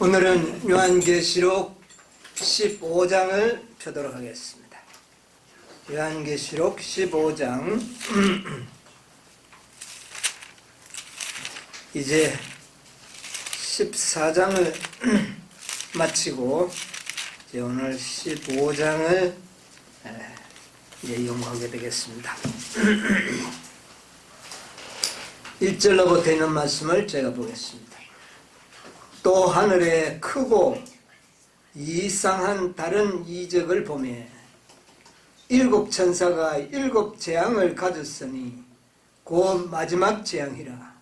오늘은 요한계시록 15장을 펴도록 하겠습니다. 요한계시록 15장 이제 14장을 마치고 이제 오늘 15장을 이제 연구하게 되겠습니다. 1절로부터 있는 말씀을 제가 보겠습니다. 또 하늘에 크고 이상한 다른 이적을 보매 일곱 천사가 일곱 재앙을 가졌으니 곧 마지막 재앙이라.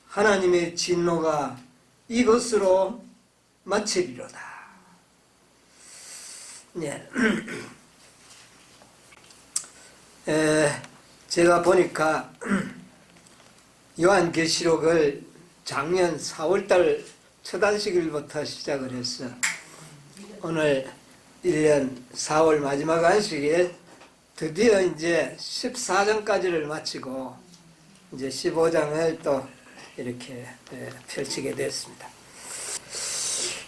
하나님의 진노가 이것으로 마치리로다. 네. 제가 보니까 요한계시록을 작년 4월달 첫 안식일부터 시작을 했어. 오늘 1년 4월 마지막 안식일 드디어 이제 14장까지를 마치고 이제 15장을 또 이렇게 펼치게 됐습니다.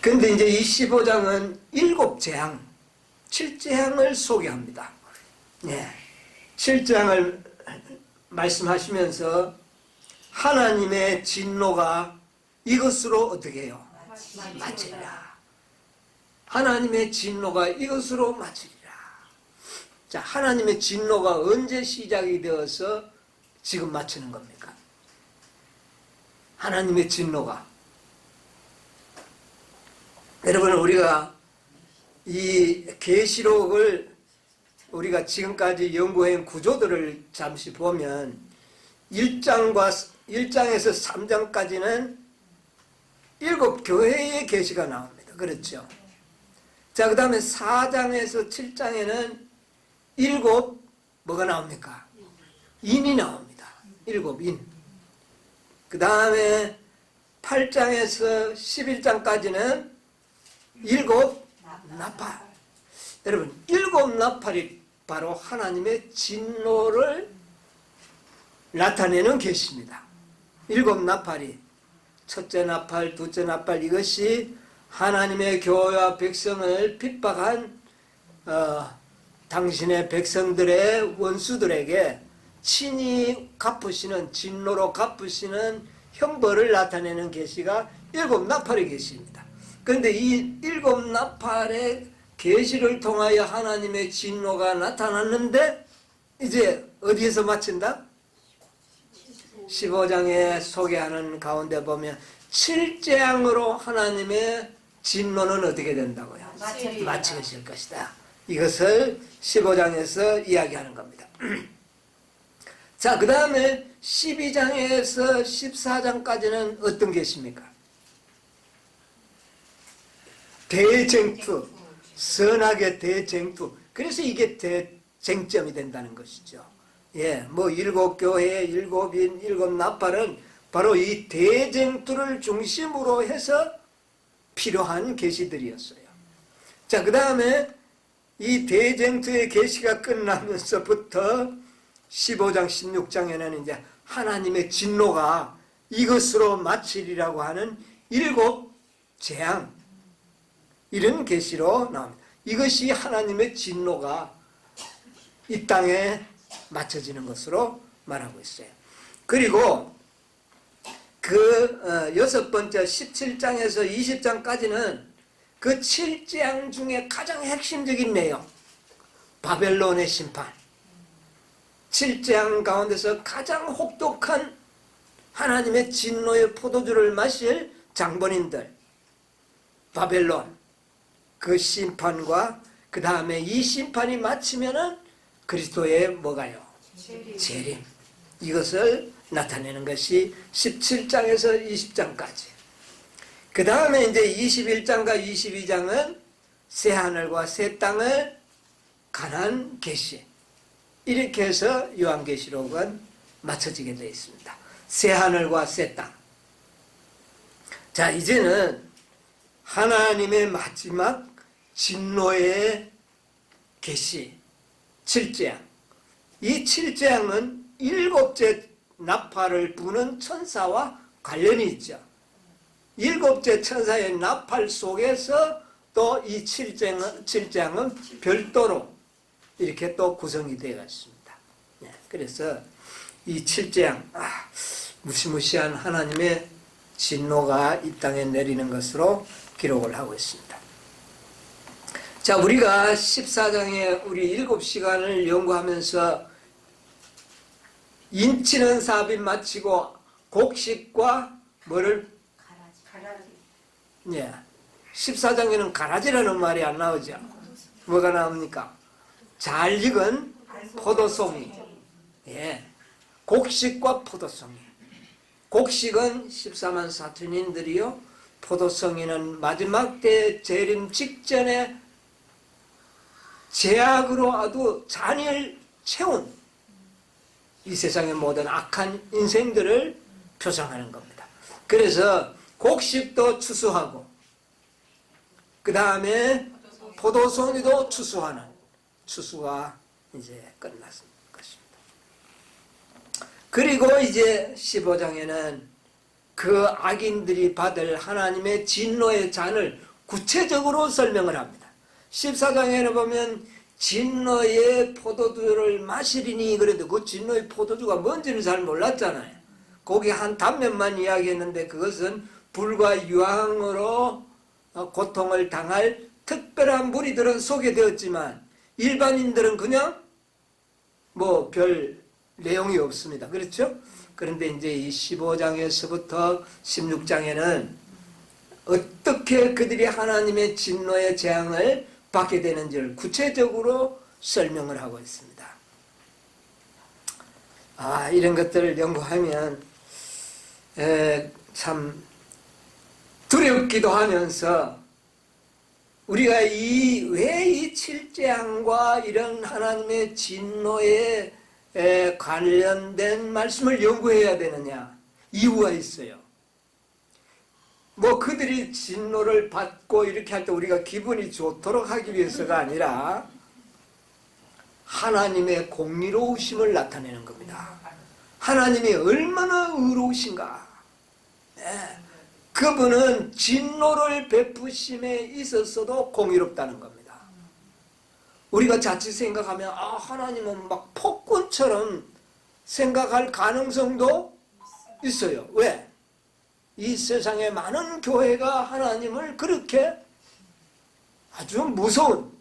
근데 이제 이 15장은 7재앙, 7재앙을 소개합니다. 네. 7재앙을 말씀하시면서 하나님의 진노가 이것으로 어떻게 해요? 마치리라. 하나님의 진노가 이것으로 마치리라. 자, 하나님의 진노가 언제 시작이 되어서 지금 마치는 겁니까? 하나님의 진노가. 여러분, 우리가 이 계시록을 우리가 지금까지 연구한 구조들을 잠시 보면 1장에서 3장까지는 7교회의 계시가 나옵니다. 그렇죠? 자, 그 다음에 4장에서 7장에는 7 뭐가 나옵니까? 인이 나옵니다. 7인. 그 다음에 8장에서 11장까지는 7 나팔. 여러분, 7 나팔이 바로 하나님의 진노를 나타내는 계시입니다. 7 나팔이 첫째 나팔, 둘째 나팔, 이것이 하나님의 교회와 백성을 핍박한 당신의 백성들의 원수들에게 친히 갚으시는, 진노로 갚으시는 형벌을 나타내는 계시가 7 나팔의 계시입니다. 그런데 이 7 나팔의 계시를 통하여 하나님의 진노가 나타났는데 이제 어디에서 마친다? 15장에 소개하는 가운데 보면 7재앙으로 하나님의 진노는 어떻게 된다고요? 마치실 것이다. 이것을 15장에서 이야기하는 겁니다. 자, 그 다음에 12장에서 14장까지는 어떤 계시입니까? 대쟁투, 선악의 대쟁투. 그래서 이게 대쟁점이 된다는 것이죠. 예, 뭐 7교회, 7인, 7 나팔은 바로 이 대쟁투를 중심으로 해서 필요한 계시들이었어요. 자, 그 다음에 이 대쟁투의 계시가 끝나면서부터 15장, 16장에는 이제 하나님의 진노가 이것으로 마치리라고 하는 7 재앙, 이런 계시로 나옵니다. 이것이 하나님의 진노가 이 땅에 맞춰지는 것으로 말하고 있어요. 그리고 그 6번째 17장에서 20장까지는 그 7재앙 중에 가장 핵심적인 내용, 바벨론의 심판. 7재앙 가운데서 가장 혹독한 하나님의 진노의 포도주를 마실 장본인들, 바벨론, 그 심판과 그 다음에 이 심판이 마치면은 그리스도의 뭐가요? 재림. 이것을 나타내는 것이 17장에서 20장까지. 그 다음에 이제 21장과 22장은 새 하늘과 새 땅을 관한 계시. 이렇게 해서 요한계시록은 맞춰지게 되어 있습니다. 새 하늘과 새 땅. 자, 이제는 하나님의 마지막 진노의 계시 7재앙. 이 7재앙은 7째 나팔을 부는 천사와 관련이 있죠. 일곱째 천사의 나팔 속에서 또 이 칠장은 별도로 이렇게 또 구성이 되어 있습니다. 그래서 이 칠장, 무시무시한 하나님의 진노가 이 땅에 내리는 것으로 기록을 하고 있습니다. 자, 우리가 14장에 우리 7시간을 연구하면서 인치는 삽입 마치고 곡식과 뭐를? 가라지. 14장에는 가라지라는 말이 안 나오죠. 뭐가 나옵니까? 잘 익은 포도송이. 곡식과 포도송이. 곡식은 14만 4천인들이요. 포도송이는 마지막 때 재림 직전에 제약으로 아주 잔을 채운 이 세상의 모든 악한 인생들을 표상하는 겁니다. 그래서 곡식도 추수하고 그 다음에 포도송이도 추수하는 추수가 이제 끝났을 것입니다. 그리고 이제 15장에는 그 악인들이 받을 하나님의 진노의 잔을 구체적으로 설명을 합니다. 14장에는 보면 진노의 포도주를 마시리니, 그래도 그 진노의 포도주가 뭔지는 잘 몰랐잖아요. 거기 한 단면만 이야기했는데 그것은 불과 유황으로 고통을 당할 특별한 무리들은 소개되었지만 일반인들은 그냥 뭐 별 내용이 없습니다. 그렇죠? 그런데 이제 이 15장에서부터 16장에는 어떻게 그들이 하나님의 진노의 재앙을 받게 되는지를 구체적으로 설명을 하고 있습니다. 이런 것들을 연구하면 참 두렵기도 하면서 우리가 왜 이 칠재앙과 이런 하나님의 진노에 관련된 말씀을 연구해야 되느냐? 이유가 있어요. 뭐 그들이 진노를 받고 이렇게 할 때 우리가 기분이 좋도록 하기 위해서가 아니라 하나님의 공의로우심을 나타내는 겁니다. 하나님이 얼마나 의로우신가. 그분은 진노를 베푸심에 있어서도 공의롭다는 겁니다. 우리가 자칫 생각하면 하나님은 막 폭군처럼 생각할 가능성도 있어요. 왜? 이 세상의 많은 교회가 하나님을 그렇게 아주 무서운,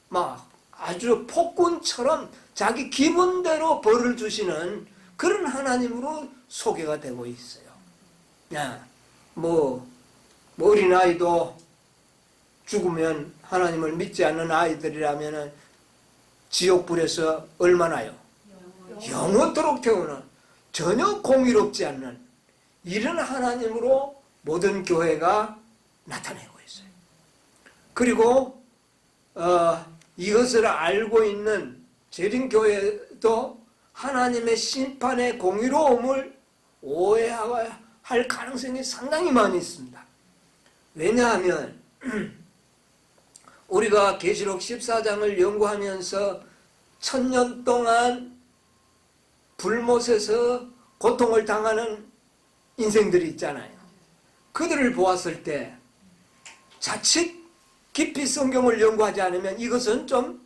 막 아주 폭군처럼 자기 기분대로 벌을 주시는 그런 하나님으로 소개가 되고 있어요. 뭐 어린아이도 죽으면 하나님을 믿지 않는 아이들이라면 지옥불에서 얼마나요? 영원토록 태우는, 전혀 공의롭지 않는 이런 하나님으로 모든 교회가 나타내고 있어요. 그리고 이것을 알고 있는 재림교회도 하나님의 심판의 공의로움을 오해할 가능성이 상당히 많이 있습니다. 왜냐하면 우리가 계시록 14장을 연구하면서 1000년 동안 불못에서 고통을 당하는 인생들이 있잖아요. 그들을 보았을 때 자칫 깊이 성경을 연구하지 않으면 이것은 좀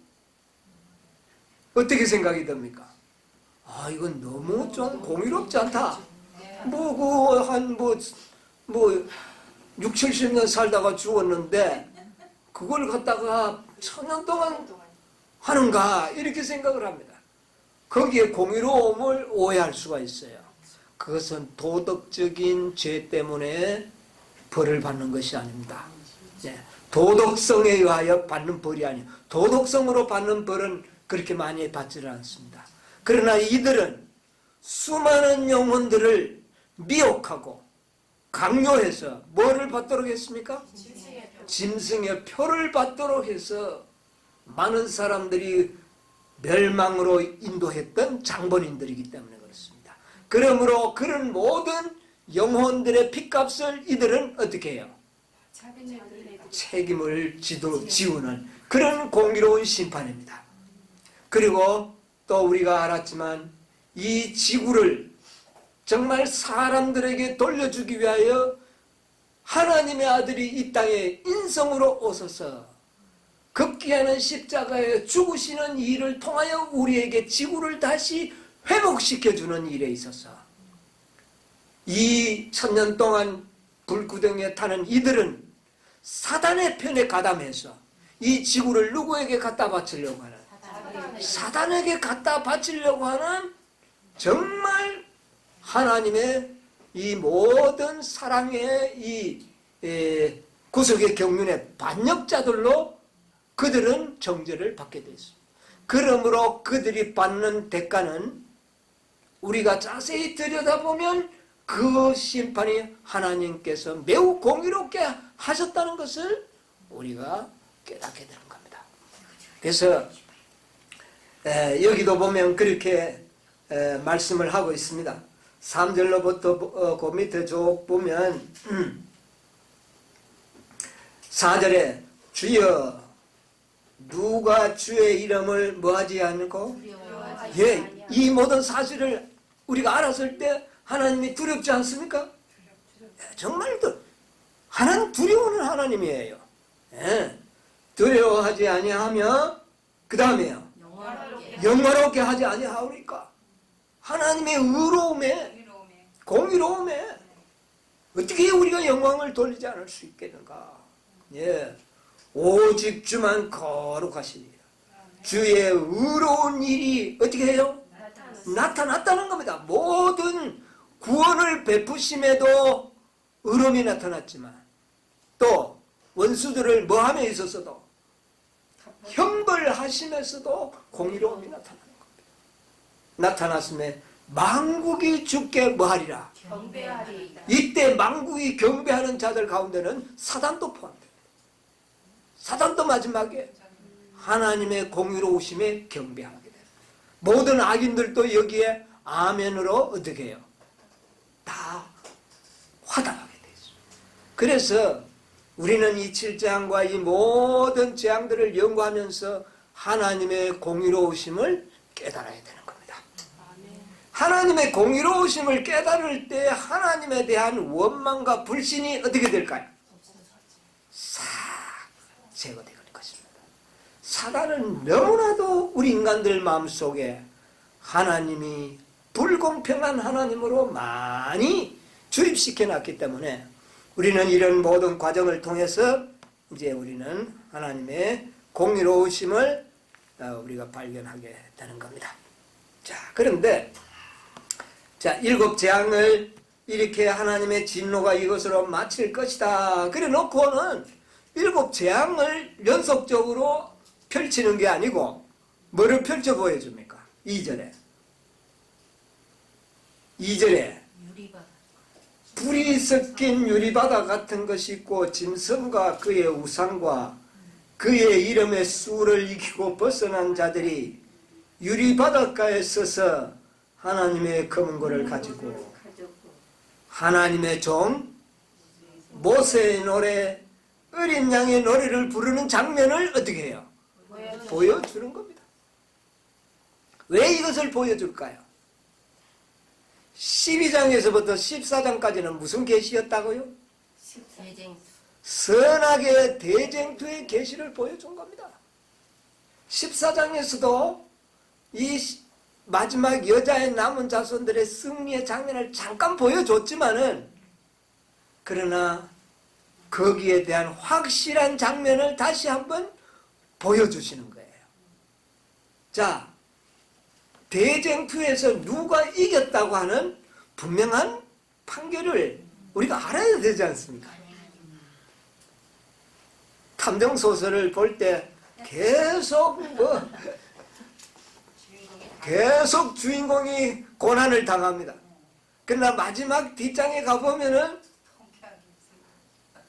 어떻게 생각이 듭니까? 이건 너무 좀 공의롭지 않다. 한 6, 70년 살다가 죽었는데 그걸 갖다가 1000년 동안 하는가, 이렇게 생각을 합니다. 거기에 공의로움을 오해할 수가 있어요. 그것은 도덕적인 죄 때문에 벌을 받는 것이 아닙니다. 도덕성에 의하여 받는 벌이 아니에요. 도덕성으로 받는 벌은 그렇게 많이 받지를 않습니다. 그러나 이들은 수많은 영혼들을 미혹하고 강요해서 뭐를 받도록 했습니까? 짐승의 표를 받도록 해서 많은 사람들이 멸망으로 인도했던 장본인들이기 때문에 그렇습니다. 그러므로 그런 모든 영혼들의 핏값을 이들은 어떻게 해요? 책임을 지우는 그런 공의로운 심판입니다. 그리고 또 우리가 알았지만 이 지구를 정말 사람들에게 돌려주기 위하여 하나님의 아들이 이 땅에 인성으로 오셔서 극기하는 십자가에 죽으시는 일을 통하여 우리에게 지구를 다시 회복시켜주는 일에 있어서 이 1000년 동안 불구덩이에 타는 이들은 사단의 편에 가담해서 이 지구를 누구에게 갖다 바치려고 하는, 사단에게 갖다 바치려고 하는 정말 하나님의 이 모든 사랑의 이 구속의 경륜의 반역자들로 그들은 정죄를 받게 됐습니다. 그러므로 그들이 받는 대가는 우리가 자세히 들여다보면 그 심판이 하나님께서 매우 공의롭게 하셨다는 것을 우리가 깨닫게 되는 겁니다. 그래서 여기도 보면 그렇게 말씀을 하고 있습니다. 3절로부터 그 밑에 쭉 보면 4절에 주여 누가 주의 이름을 뭐하지 않고 이 모든 사실을 우리가 알았을 때 하나님이 두렵지 않습니까? 정말 하나님 두려워하는 하나님이에요. 두려워하지 아니하며 그 다음에요 영화롭게 하지 아니하오리까. 하나님의 의로움에 공의로움에 어떻게 우리가 영광을 돌리지 않을 수 있겠는가. 오직 주만 거룩하시니라. 주의 의로운 일이 어떻게 해요? 나타났다는 겁니다. 모든 구원을 베푸심에도 의로움이 나타났지만 또 원수들을 뭐함에 있어서도 형벌하심에서도 공의로움이 나타나는 겁니다. 나타났음에 만국이 주께 뭐하리라? 경배하리. 이때 만국이 경배하는 자들 가운데는 사단도 포함됩니다. 사단도 마지막에 하나님의 공의로우심에 경배하게 됩니다. 모든 악인들도 여기에 아멘으로 어떻게 해요? 다 화답하게 되죠. 그래서 우리는 이 7장과 이 모든 재앙들을 연구하면서 하나님의 공의로우심을 깨달아야 되는 겁니다. 하나님의 공의로우심을 깨달을 때 하나님에 대한 원망과 불신이 어떻게 될까요? 싹 제거될 것입니다. 사단은 너무나도 우리 인간들 마음속에 하나님이 불공평한 하나님으로 많이 주입시켜 놨기 때문에 우리는 이런 모든 과정을 통해서 이제 우리는 하나님의 공의로우심을 우리가 발견하게 되는 겁니다. 자, 그런데 자, 7 재앙을 이렇게 하나님의 진노가 이것으로 마칠 것이다 그래 놓고는 7 재앙을 연속적으로 펼치는 게 아니고 뭐를 펼쳐 보여줍니까? 2절에 불이 섞인 유리바다 같은 것이 있고 짐승과 그의 우상과 그의 이름의 수를 이기고 벗어난 자들이 유리바닷가에 서서 하나님의 검은고를 가지고 하나님의 종 모세의 노래 어린 양의 노래를 부르는 장면을 어떻게 해요? 보여주는 겁니다. 왜 이것을 보여줄까요? 12장에서부터 14장까지는 무슨 계시였다고요? 선악의 대쟁투의 계시를 보여준 겁니다. 14장에서도 이 마지막 여자의 남은 자손들의 승리의 장면을 잠깐 보여줬지만은 그러나 거기에 대한 확실한 장면을 다시 한번 보여주시는 거예요. 자, 대쟁투에서 누가 이겼다고 하는 분명한 판결을 우리가 알아야 되지 않습니까? 탐정소설을 볼 때 계속 계속 주인공이 고난을 당합니다. 그러나 마지막 뒷장에 가보면은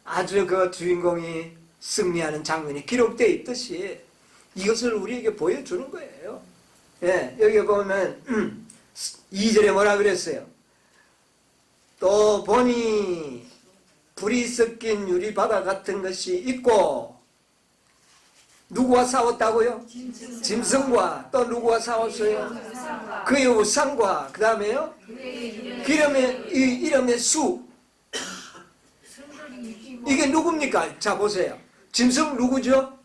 아주 그 주인공이 승리하는 장면이 기록되어 있듯이 이것을 우리에게 보여주는 거예요. 여기 보면 2절에 뭐라 그랬어요? 또 보니 불이 섞인 유리바다 같은 것이 있고 누구와 싸웠다고요? 짐승과 또 누구와 싸웠어요? 그의 우상과 이게 누굽니까? 자 보세요. 짐승 누구죠?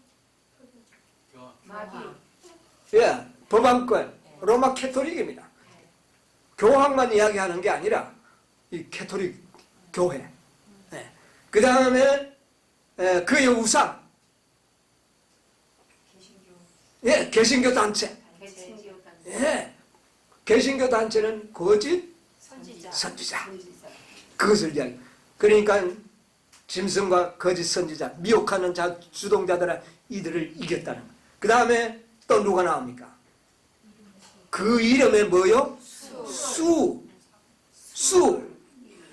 마귀. 예, 법안권 로마 캐토릭입니다. 교황만 이야기하는 게 아니라 이 캐토릭 교회. 예. 그 다음에 그의 우상. 예, 개신교 단체. 예, 개신교 단체는 거짓 선지자. 그것을 이야기. 그러니까 짐승과 거짓 선지자, 미혹하는 주동자들은 이들을 이겼다는 거. 그 다음에 또 누가 나옵니까? 그 이름에 뭐요? 수.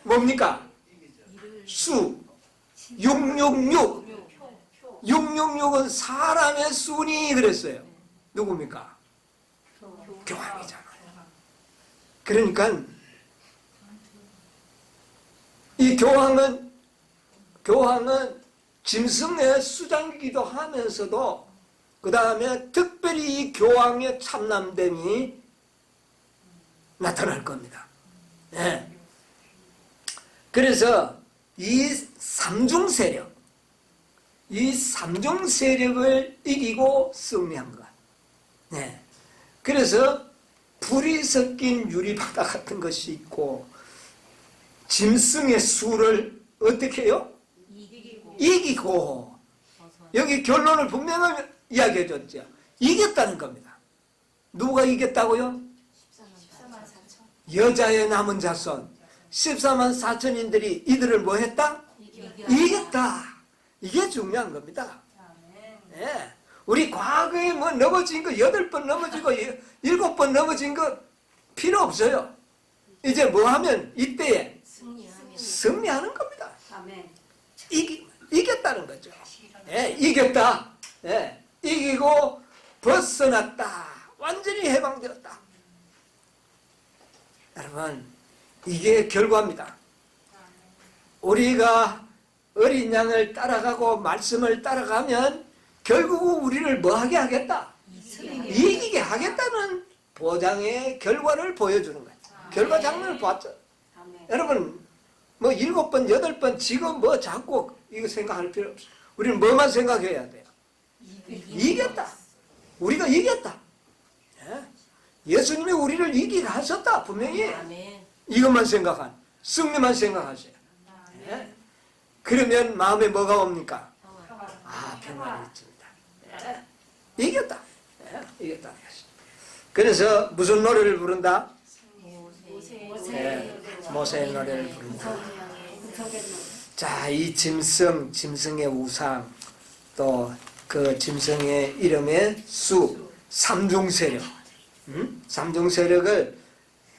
뭡니까? 수. 666. 666은 사람의 수니 그랬어요. 누굽니까? 교황이잖아요. 그러니까 이 교황은 짐승의 수장이기도 하면서도 그 다음에 특별히 이 교황의 참남됨이 나타날 겁니다. 네. 그래서 이 삼중 세력을 이기고 승리한 것. 네. 그래서 불이 섞인 유리바다 같은 것이 있고 짐승의 수를 어떻게 해요? 이기고 여기 결론을 분명하게 이야기해 줬죠. 이겼다는 겁니다. 누가 이겼다고요? 14만 4천. 여자의 남은 자손 14만 4천인들이 이들을 뭐 했다? 이겼다. 이게 중요한 겁니다. 네. 우리 과거에 뭐 넘어진 거 8번 넘어지고 7번 넘어진 거 필요 없어요. 이제 뭐 하면 이때에 승리하는 겁니다. 이겼다는 거죠. 예, 이겼다. 예, 이기고 벗어났다. 완전히 해방되었다. 여러분, 이게 결과입니다. 우리가 어린 양을 따라가고 말씀을 따라가면 결국 우리를 뭐하게 하겠다? 이기게 하겠다는 보장의 결과를 보여주는 거예요. 결과 장면을 봤죠. 여러분, 뭐 7번, 8번 지금 뭐 자꾸 이거 생각할 필요 없어요. 우리는 뭐만 생각해야 돼요? 이겼다. 우리가 이겼다. 예? 예수님이 우리를 이기게 하셨다. 분명히 이것만 승리만 생각하세요. 예? 그러면 마음에 뭐가 옵니까? 평안이 있습니다. 예? 이겼다. 예? 이겼다. 그래서 무슨 노래를 부른다? 모세의 노래를 부른다. 자, 이 짐승의 우상, 또 그 짐승의 이름의 수, 삼중 세력. 삼중 세력을,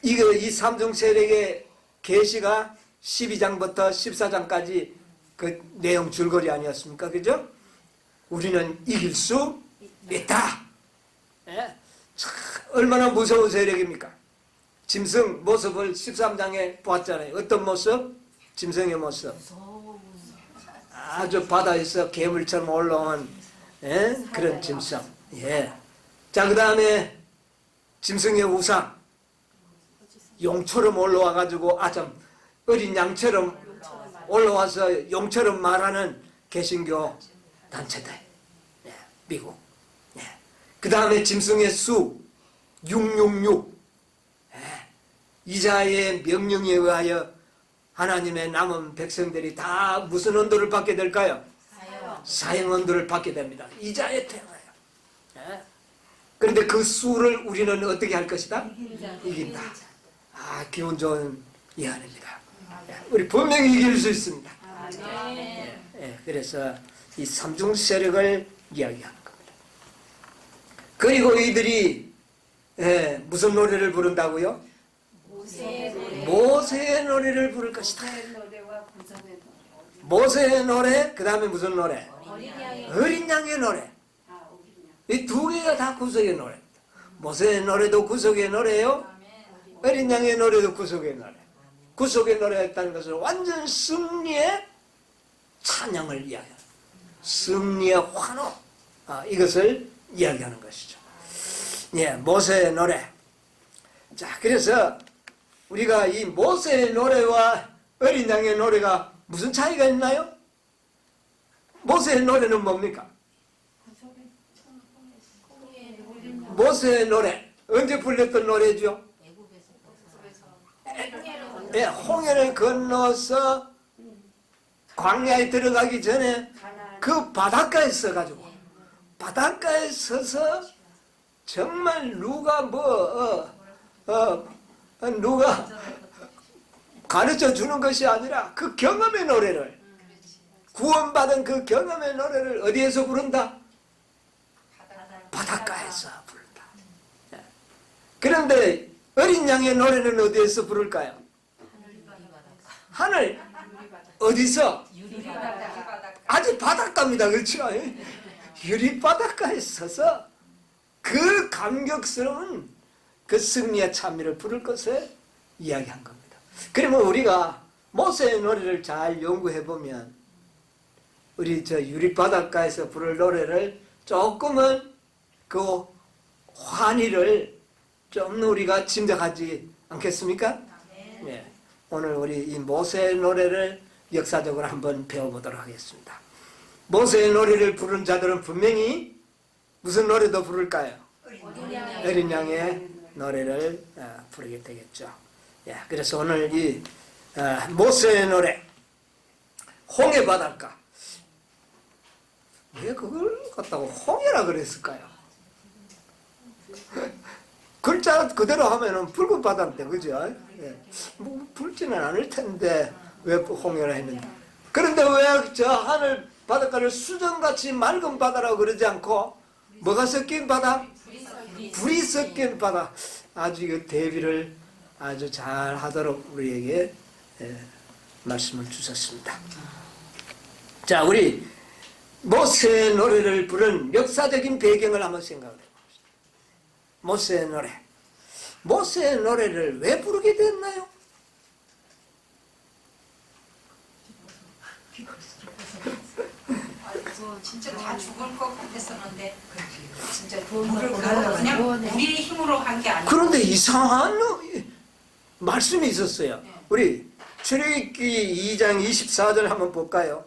이 삼중 세력의 계시가 12장부터 14장까지 그 내용 줄거리 아니었습니까? 그죠? 우리는 이길 수 있다. 예? 참, 얼마나 무서운 세력입니까? 짐승 모습을 13장에 보았잖아요. 어떤 모습? 짐승의 모습. 아주 바다에서 괴물처럼 올라온 그런 짐승. 예. 자, 그 다음에 짐승의 우상. 용처럼 올라와가지고 좀 어린 양처럼 올라와서 용처럼 말하는 개신교 단체들. 예. 미국. 예. 그 다음에 짐승의 수. 666. 이자의 명령에 의하여 하나님의 남은 백성들이 다 무슨 언도를 받게 될까요? 사형 언도를 받게 됩니다. 이자에 태어나요. 예? 그런데 그 수를 우리는 어떻게 할 것이다? 이긴다. 기분 좋은 예언입니다. 우리 분명히 이길 수 있습니다. 그래서 이 삼중 세력을 이야기하는 겁니다. 그리고 이들이 무슨 노래를 부른다고요? 모세의 노래를 부를 것이다. 모세의 노래, 그 다음에 무슨 노래? 어린 양의 노래. 이 두 개가 다 구속의 노래입니다. 모세의 노래도 구속의 노래예요. 어린 양의 노래도 구속의 노래. 구속의 노래였다는 것은 완전 승리의 찬양을 이야기하는, 승리의 환호, 이것을 이야기하는 것이죠. 예, 모세의 노래. 자, 그래서 우리가 이 모세의 노래와 어린 양의 노래가 무슨 차이가 있나요? 모세의 노래는 뭡니까? 모세의 노래 언제 불렸던 노래죠? 예, 홍해를 건너서 광야에 들어가기 전에 그 바닷가에 서가지고 바닷가에 서서 정말 누가 누가 가르쳐 주는 것이 아니라 그 경험의 노래를 구원받은 그 경험의 노래를 어디에서 부른다? 바닷가에서 부른다. 그런데 어린 양의 노래는 어디에서 부를까요? 하늘 어디서? 아주 바닷가입니다. 그렇죠? 유리바닷가에 서서 그 감격스러운 그 승리의 찬미를 부를 것을 이야기한 겁니다. 그러면 우리가 모세의 노래를 잘 연구해 보면 우리 저 유리바닷가에서 부를 노래를 조금은 그 환희를 좀 우리가 짐작하지 않겠습니까? 네. 오늘 우리 이 모세의 노래를 역사적으로 한번 배워보도록 하겠습니다. 모세의 노래를 부른 자들은 분명히 무슨 노래도 부를까요? 어린 양의 노래를 부르게 되겠죠. 그래서 오늘 이 모세의 노래 홍해 바닷가 왜 그걸 갖다가 홍해라 그랬을까요? 글자 그대로 하면은 붉은 바다인데 그죠? 뭐 붉지는 않을 텐데 왜 홍해라 했는데 그런데 왜 저 하늘 바닷가를 수정같이 맑은 바다라고 그러지 않고 뭐가 섞인 바다? 불이 섞인 바다. 아주 이 대비를 아주 잘 하도록 우리에게 말씀을 주셨습니다. 자, 우리 모세의 노래를 부른 역사적인 배경을 한번 생각을 해봅시다. 모세의 노래. 모세의 노래를 왜 부르게 됐나요? 진짜 다 죽을 것 같았었는데 진짜 물을 그냥 우리의 힘으로 한 게 아니고 그런데 이상한 말씀이 있었어요. 우리 출애굽기 2장 24절 한번 볼까요?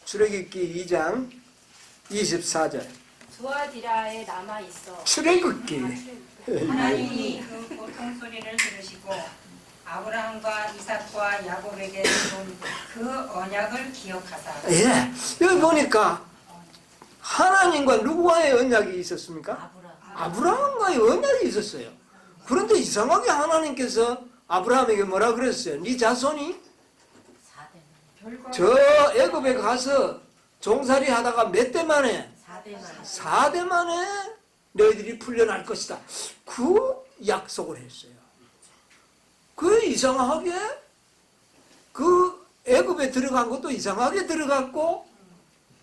출애굽기 2장 24절. 두아디라에 남아 있어. 출애굽기. 하나님이 그 고통 소리를 들으시고 아브라함과 이삭과 야곱에게 준 그 언약을 기억하사. 예, 여기 보니까 하나님과 누구와의 언약이 있었습니까? 아브라함과의 언약이 있었어요. 그런데 이상하게 하나님께서 아브라함에게 뭐라 그랬어요? 네 자손이 저 애굽에 가서 종살이 하다가 몇 대 만에? 4대 만에 너희들이 풀려날 것이다. 그 약속을 했어요. 그 이상하게 그 애굽에 들어간 것도 이상하게 들어갔고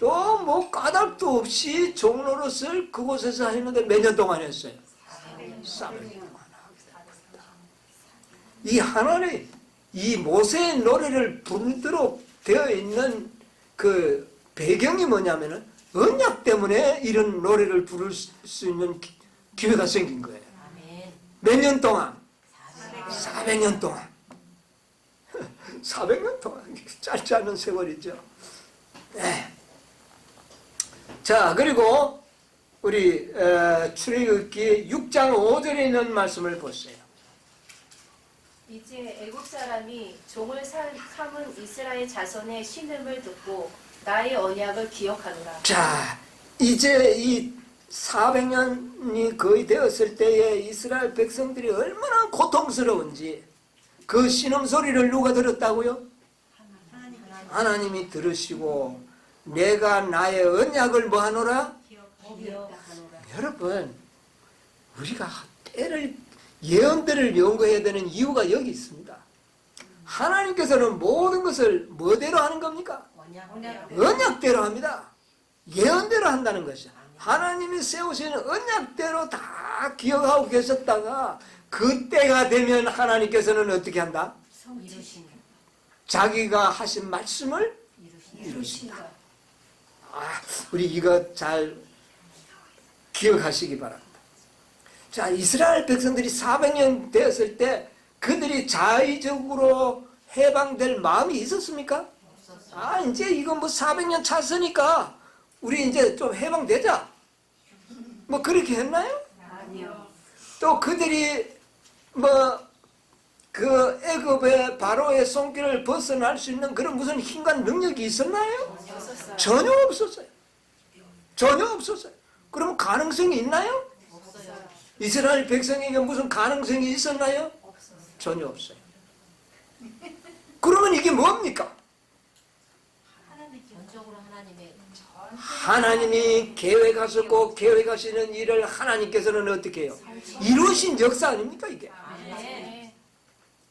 또 뭐 까닭도 없이 종노릇을 그곳에서 했는데 몇 년 동안 했어요? 400년 동안. 이 하나님 이 모세의 노래를 부르도록 되어 있는 그 배경이 뭐냐면은 언약 때문에 이런 노래를 부를 수 있는 기회가 생긴 거예요. 몇 년 동안? 400년 동안. 400년 동안 짧지 않은 세월이죠. 네. 자, 그리고 우리 출애굽기 6장 5절에 있는 말씀을 보세요. 이제 애굽 사람이 종을 삼은 이스라엘 자손의 신음을 듣고 나의 언약을 기억하노라. 자, 이제 이 400년이 거의 되었을 때에 이스라엘 백성들이 얼마나 고통스러운지 그 신음소리를 누가 들었다고요? 하나님이 들으시고 내가 나의 언약을 뭐하노라? 여러분 우리가 때를 예언들을 연구해야 되는 이유가 여기 있습니다. 하나님께서는 모든 것을 뭐대로 하는 겁니까? 언약대로 합니다. 예언대로 한다는 것이죠. 하나님이 세우신 언약대로 다 기억하고 계셨다가 그때가 되면 하나님께서는 어떻게 한다? 자기가 하신 말씀을 이루신다. 우리 이거 잘 기억하시기 바랍니다. 자, 이스라엘 백성들이 400년 되었을 때 그들이 자의적으로 해방될 마음이 있었습니까? 아, 이제 이거 뭐 400년 찼으니까 우리 이제 좀 해방되자. 뭐 그렇게 했나요? 아니요. 또 그들이 뭐 그 애굽의 바로의 손길을 벗어날 수 있는 그런 무슨 힘과 능력이 있었나요? 없었어요. 전혀 없었어요. 전혀 없었어요. 그러면 가능성이 있나요? 없어요. 이스라엘 백성에게 무슨 가능성이 있었나요? 없었어요. 전혀 없어요. 그러면 이게 뭡니까? 전적으로 하나님의 하나님이 계획하셨고 계획하시는 일을 하나님께서는 어떻게 해요? 이루신 역사 아닙니까 이게? 네.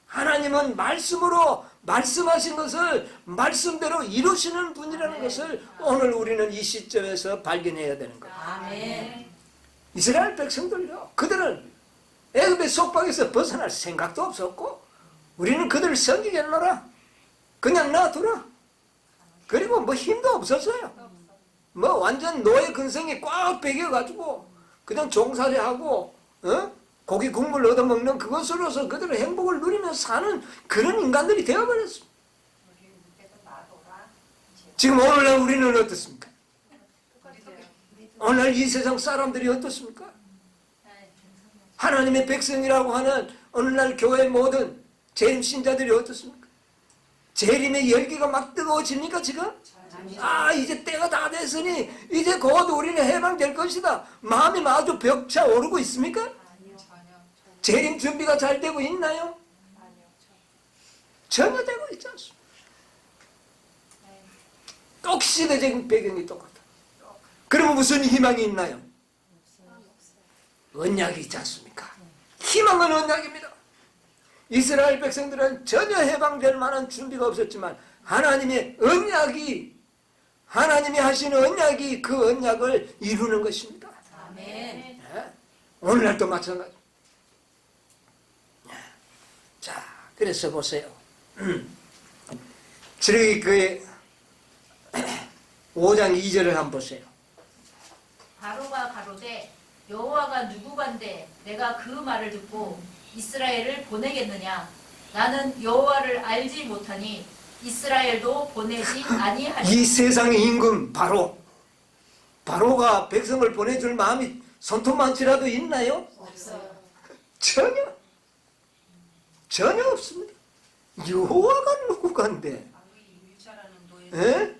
하나님은 말씀으로 말씀하신 것을 말씀대로 이루시는 분이라는 것을 오늘 우리는 이 시점에서 발견해야 되는 거예요. 아멘. 이스라엘 백성들요, 그들은 애굽의 속박에서 벗어날 생각도 없었고 우리는 그들을 섬기겠노라, 그냥 놔두라. 그리고 뭐 힘도 없었어요. 뭐 완전 노예 근성이 꽉 배겨가지고 그냥 종살이하고 고기 국물 얻어먹는 그것으로서 그들의 행복을 누리며 사는 그런 인간들이 되어버렸습니다. 지금 오늘날 우리는 어떻습니까? 오늘 이 세상 사람들이 어떻습니까? 하나님의 백성이라고 하는 오늘날 교회 모든 재림 신자들이 어떻습니까? 재림의 열기가 막 뜨거워집니까 지금? 아, 이제 때가 다 됐으니 이제 곧 우리는 해방될 것이다. 마음이 아주 벽차 오르고 있습니까? 재림 준비가 잘 되고 있나요? 전혀 되고 있지 않습니다. 똑 시대적인 배경이 똑같아. 그러면 무슨 희망이 있나요? 언약이 있지 않습니까? 희망은 언약입니다. 이스라엘 백성들은 전혀 해방될 만한 준비가 없었지만 하나님의 언약이, 하나님이 하시는 언약이 그 언약을 이루는 것입니다. 아멘. 네? 오늘날도 마찬가지. 자, 그래서 보세요. 저기 그 5장 2절을 한번 보세요. 바로가 가로되 여호와가 누구간데 내가 그 말을 듣고 이스라엘을 보내겠느냐? 나는 여호와를 알지 못하니 이스라엘도 보내지 아니하리라. 이 세상의 임금 바로가 백성을 보내줄 마음이 손톱만치라도 있나요? 없어요. 전혀 없습니다. 여호와가 누구간데? 에?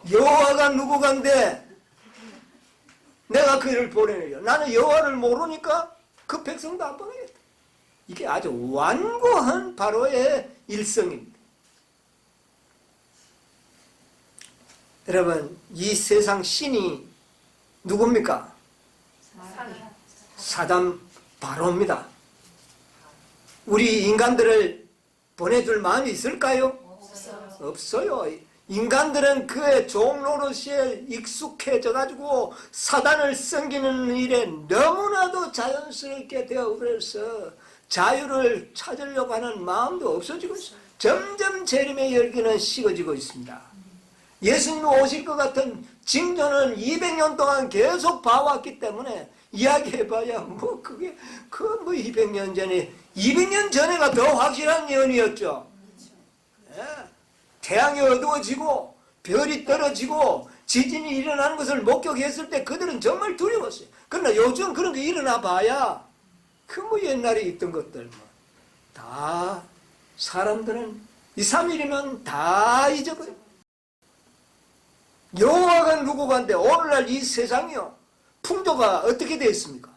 여호와가 누구간데 내가 그를 보내려. 나는 여호와를 모르니까 그 백성도 안 보내겠다. 이게 아주 완고한 바로의 일성입니다. 여러분, 이 세상 신이 누굽니까? 사단 바로입니다. 우리 인간들을 보내줄 마음이 있을까요? 없어요. 인간들은 그의 종로릇에 익숙해져 가지고 사단을 섬기는 일에 너무나도 자연스럽게 되어버려서 자유를 찾으려고 하는 마음도 없어지고 있어요. 점점 재림의 열기는 식어지고 있습니다. 예수님 오실 것 같은 징조는 200년 동안 계속 봐왔기 때문에 이야기해봐야 뭐 그게 그 뭐 200년 전에 200년 전에가 더 확실한 예언이었죠. 예. 태양이 어두워지고 별이 떨어지고 지진이 일어나는 것을 목격했을 때 그들은 정말 두려웠어요. 그러나 요즘 그런 게 일어나 봐야 그 뭐 옛날에 있던 것들 다 사람들은 2, 3일이면 다 잊어버려. 여호와가 누구간데 오늘날 이 세상이요 풍조가 어떻게 되어 있습니까?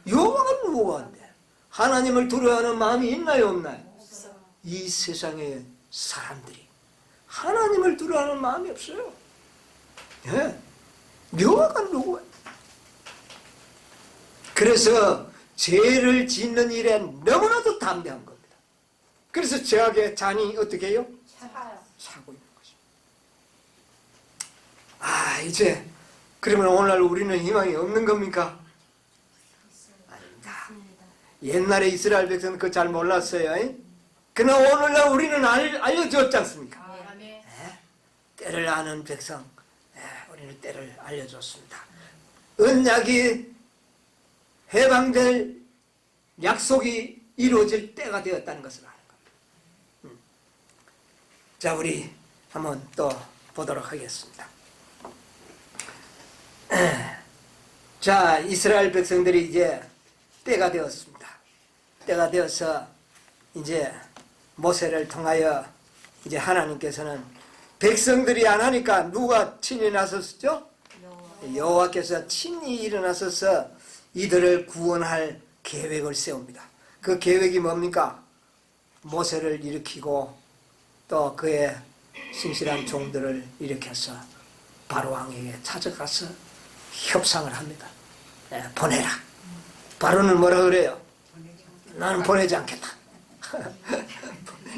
여호와가 누구간데 하나님을 두려워하는 마음이 있나요 없나요? 없어요. 이 세상의 사람들이 하나님을 두려워하는 마음이 없어요. 예. 여호와가 누구야? 그래서 죄를 짓는 일에 너무나도 담대한 겁니다. 그래서 죄악의 잔이 어떻게 해요? 차고 있는 것입니다. 아, 이제 그러면 오늘날 우리는 희망이 없는 겁니까? 아닙니다. 옛날에 이스라엘 백성은 그거 잘 몰랐어요. 그러나 오늘날 우리는 알려줬지 않습니까? 아멘. 때를 아는 백성, 우리는 때를 알려줬습니다. 언약이 해방될 약속이 이루어질 때가 되었다는 것을 아는 겁니다. 자, 우리 한번 또 보도록 하겠습니다. 자, 이스라엘 백성들이 이제 때가 되었습니다. 때가 되어서 이제 모세를 통하여 이제 하나님께서는 백성들이 안 하니까 누가 친히 나섰죠? 여호와께서 친히 일어나서서 이들을 구원할 계획을 세웁니다. 그 계획이 뭡니까? 모세를 일으키고 또 그의 신실한 종들을 일으켜서 바로 왕에게 찾아가서 협상을 합니다. 보내라. 바로는 뭐라 그래요? 나는 보내지 않겠다.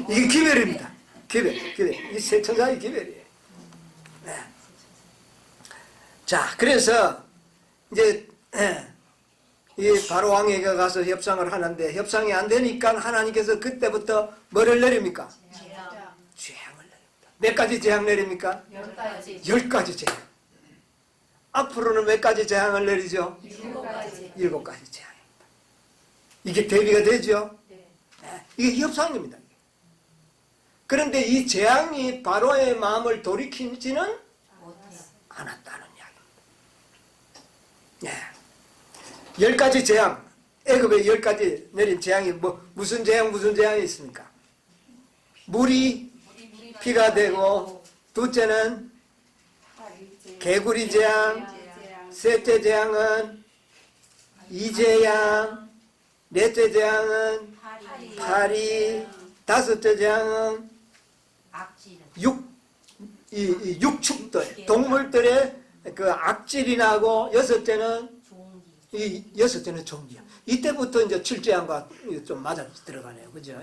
이게 기별입니다. 기별. 이 세 천사의 기별이에요. 네. 자, 그래서 이제 이 바로 왕에게 가서 협상을 하는데 협상이 안 되니까 하나님께서 그때부터 뭐를 내립니까? 재앙을 내립니다. 몇 가지 재앙 내립니까? 10가지. 10가지 재앙. 앞으로는 몇 가지 재앙을 내리죠? 7가지. 7가지 재앙입니다. 이게 대비가 되죠? 네. 이게 협상입니다. 그런데 이 재앙이 바로의 마음을 돌이키지는 않았다는 이야기입니다. 10가지 재앙, 애굽에 10가지 내린 재앙이 무슨 재앙이 있습니까? 물이 피가 되고, 둘째는 개구리 재앙, 셋째 재앙은 이재양, 넷째 재앙은 파리, 다섯째 재앙은 육축들, 동물들의 그 악질이 나고, 여섯째는 종기야. 이때부터 이제 7재앙과 좀 맞아 들어가네요. 그죠?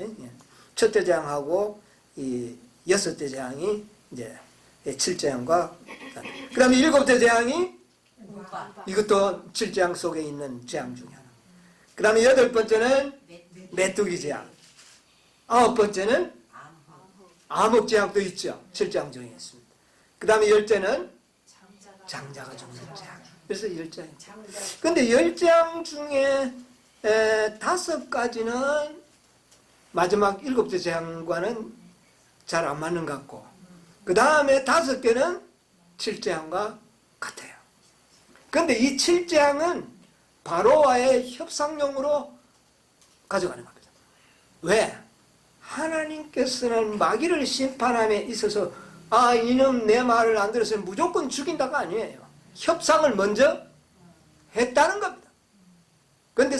첫째 재앙하고 이 여섯째 재앙이 이제 7재앙과, 그 다음에 7째 재앙이 이것도 7재앙 속에 있는 재앙 중에 하나. 그 다음에 8번째는 메뚜기 재앙. 9번째는 암흑 재앙도 있죠. 7재앙 중에 있습니다. 그 다음에 10째는 장자가 죽는 재앙. 그래서 10재앙입니다. 근데 10재앙 중에 5가지는 마지막 7째 재앙과는 잘 안 맞는 것 같고, 그 다음에 5개는 7재앙과 같아요. 근데 이 7재앙은 바로와의 협상용으로 가져가는 겁니다. 왜? 하나님께서는 마귀를 심판함에 있어서 이놈 내 말을 안 들었으면 무조건 죽인다가 아니에요. 협상을 먼저 했다는 겁니다. 그런데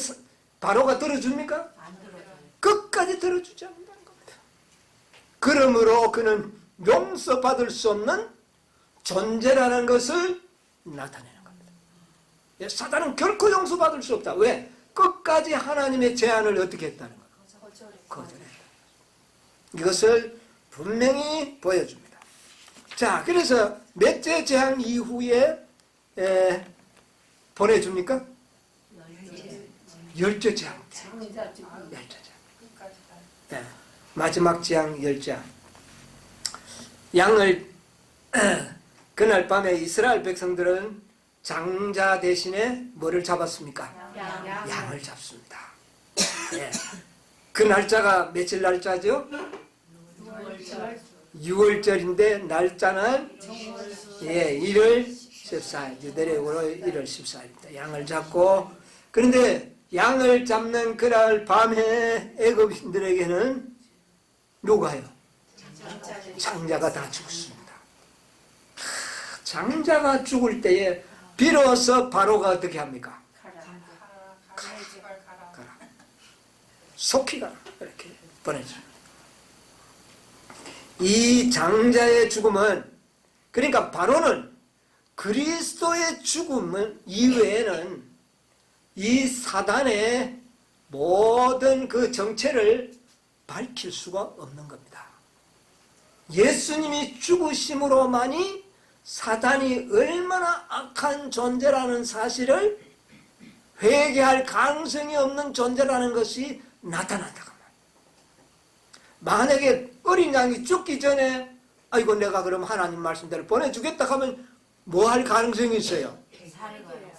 바로가 들어줍니까? 안 들어줘요. 끝까지 들어주지 않는다는 겁니다. 그러므로 그는 용서받을 수 없는 존재라는 것을 나타내는 겁니다. 사단은 결코 용서받을 수 없다. 왜? 끝까지 하나님의 제안을 어떻게 했다는 거예요? 거절했다. 이것을 분명히 보여줍니다. 자, 그래서 넷째 재앙 이후에 보내줍니까? 10째 재앙. 10째 재앙. 마지막 재앙 10재앙. 양을 그날 밤에 이스라엘 백성들은 장자 대신에 뭐를 잡았습니까? 양을 잡습니다. 그 날짜가 며칠 날짜죠? 6월절인데 날짜는 1월 14일, 유대력으로 1월 14일입니다. 양을 잡고, 그런데 양을 잡는 그날 밤에 애굽인들에게는 누가요? 장자가 다 죽었습니다. 장자가 죽을 때에 비로소 바로가 어떻게 합니까? 가라. 속히 가라. 이렇게 보내줘요. 이 장자의 죽음은, 그러니까 바로는 그리스도의 죽음은 이외에는 이 사단의 모든 그 정체를 밝힐 수가 없는 겁니다. 예수님이 죽으심으로만이 사단이 얼마나 악한 존재라는 사실을 회개할 가능성이 없는 존재라는 것이 나타난다고 합니다. 만약에 어린 양이 죽기 전에 아이고 내가 그럼 하나님 말씀대로 보내주겠다 하면 뭐 할 가능성이 있어요?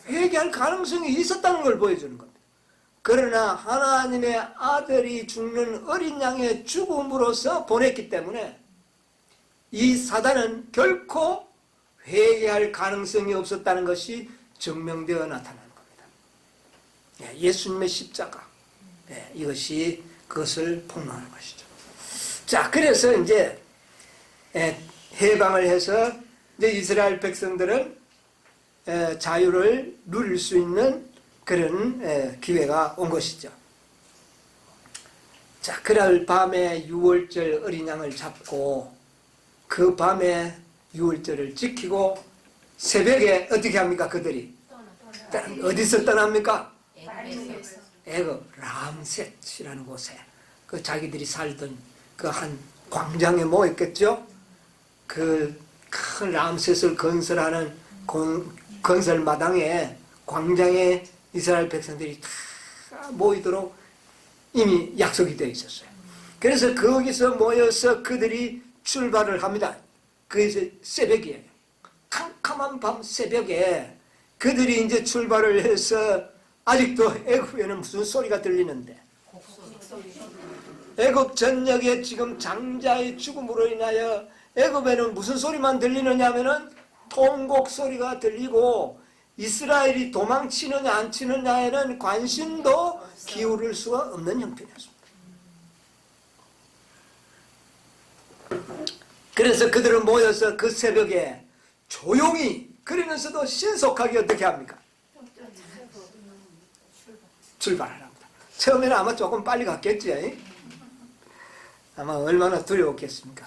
회개할 가능성이 있었다는 걸 보여주는 겁니다. 그러나 하나님의 아들이 죽는 어린 양의 죽음으로써 보냈기 때문에 이 사단은 결코 회개할 가능성이 없었다는 것이 증명되어 나타나는 겁니다. 예수님의 십자가, 이것이 그것을 폭로하는 것이죠. 자, 그래서 이제 해방을 해서 이제 이스라엘 백성들은 자유를 누릴 수 있는 그런 기회가 온 것이죠. 자, 그날 밤에 유월절 어린 양을 잡고 그 밤에 유월절을 지키고 새벽에 어떻게 합니까? 그들이 어디서 떠납니까? 애굽 람셋이라는 곳에 그 자기들이 살던 그 한 광장에 모였겠죠. 그 큰 람셋을 건설하는 건설 마당에 광장에 이스라엘 백성들이 다 모이도록 이미 약속이 되어 있었어요. 그래서 거기서 모여서 그들이 출발을 합니다. 그게 새벽이에요. 캄캄한 밤 새벽에 그들이 이제 출발을 해서 아직도 애굽에는 무슨 소리가 들리는데, 애굽 전역에 지금 장자의 죽음으로 인하여 애굽에는 무슨 소리만 들리느냐 하면은 통곡 소리가 들리고 이스라엘이 도망치느냐 안 치느냐에는 관심도 기울일 수가 없는 형편이었습니다. 그래서 그들은 모여서 그 새벽에 조용히, 그러면서도 신속하게 어떻게 합니까? 출발을 합니다. 처음에는 아마 조금 빨리 갔겠지. 아마 얼마나 두려웠겠습니까?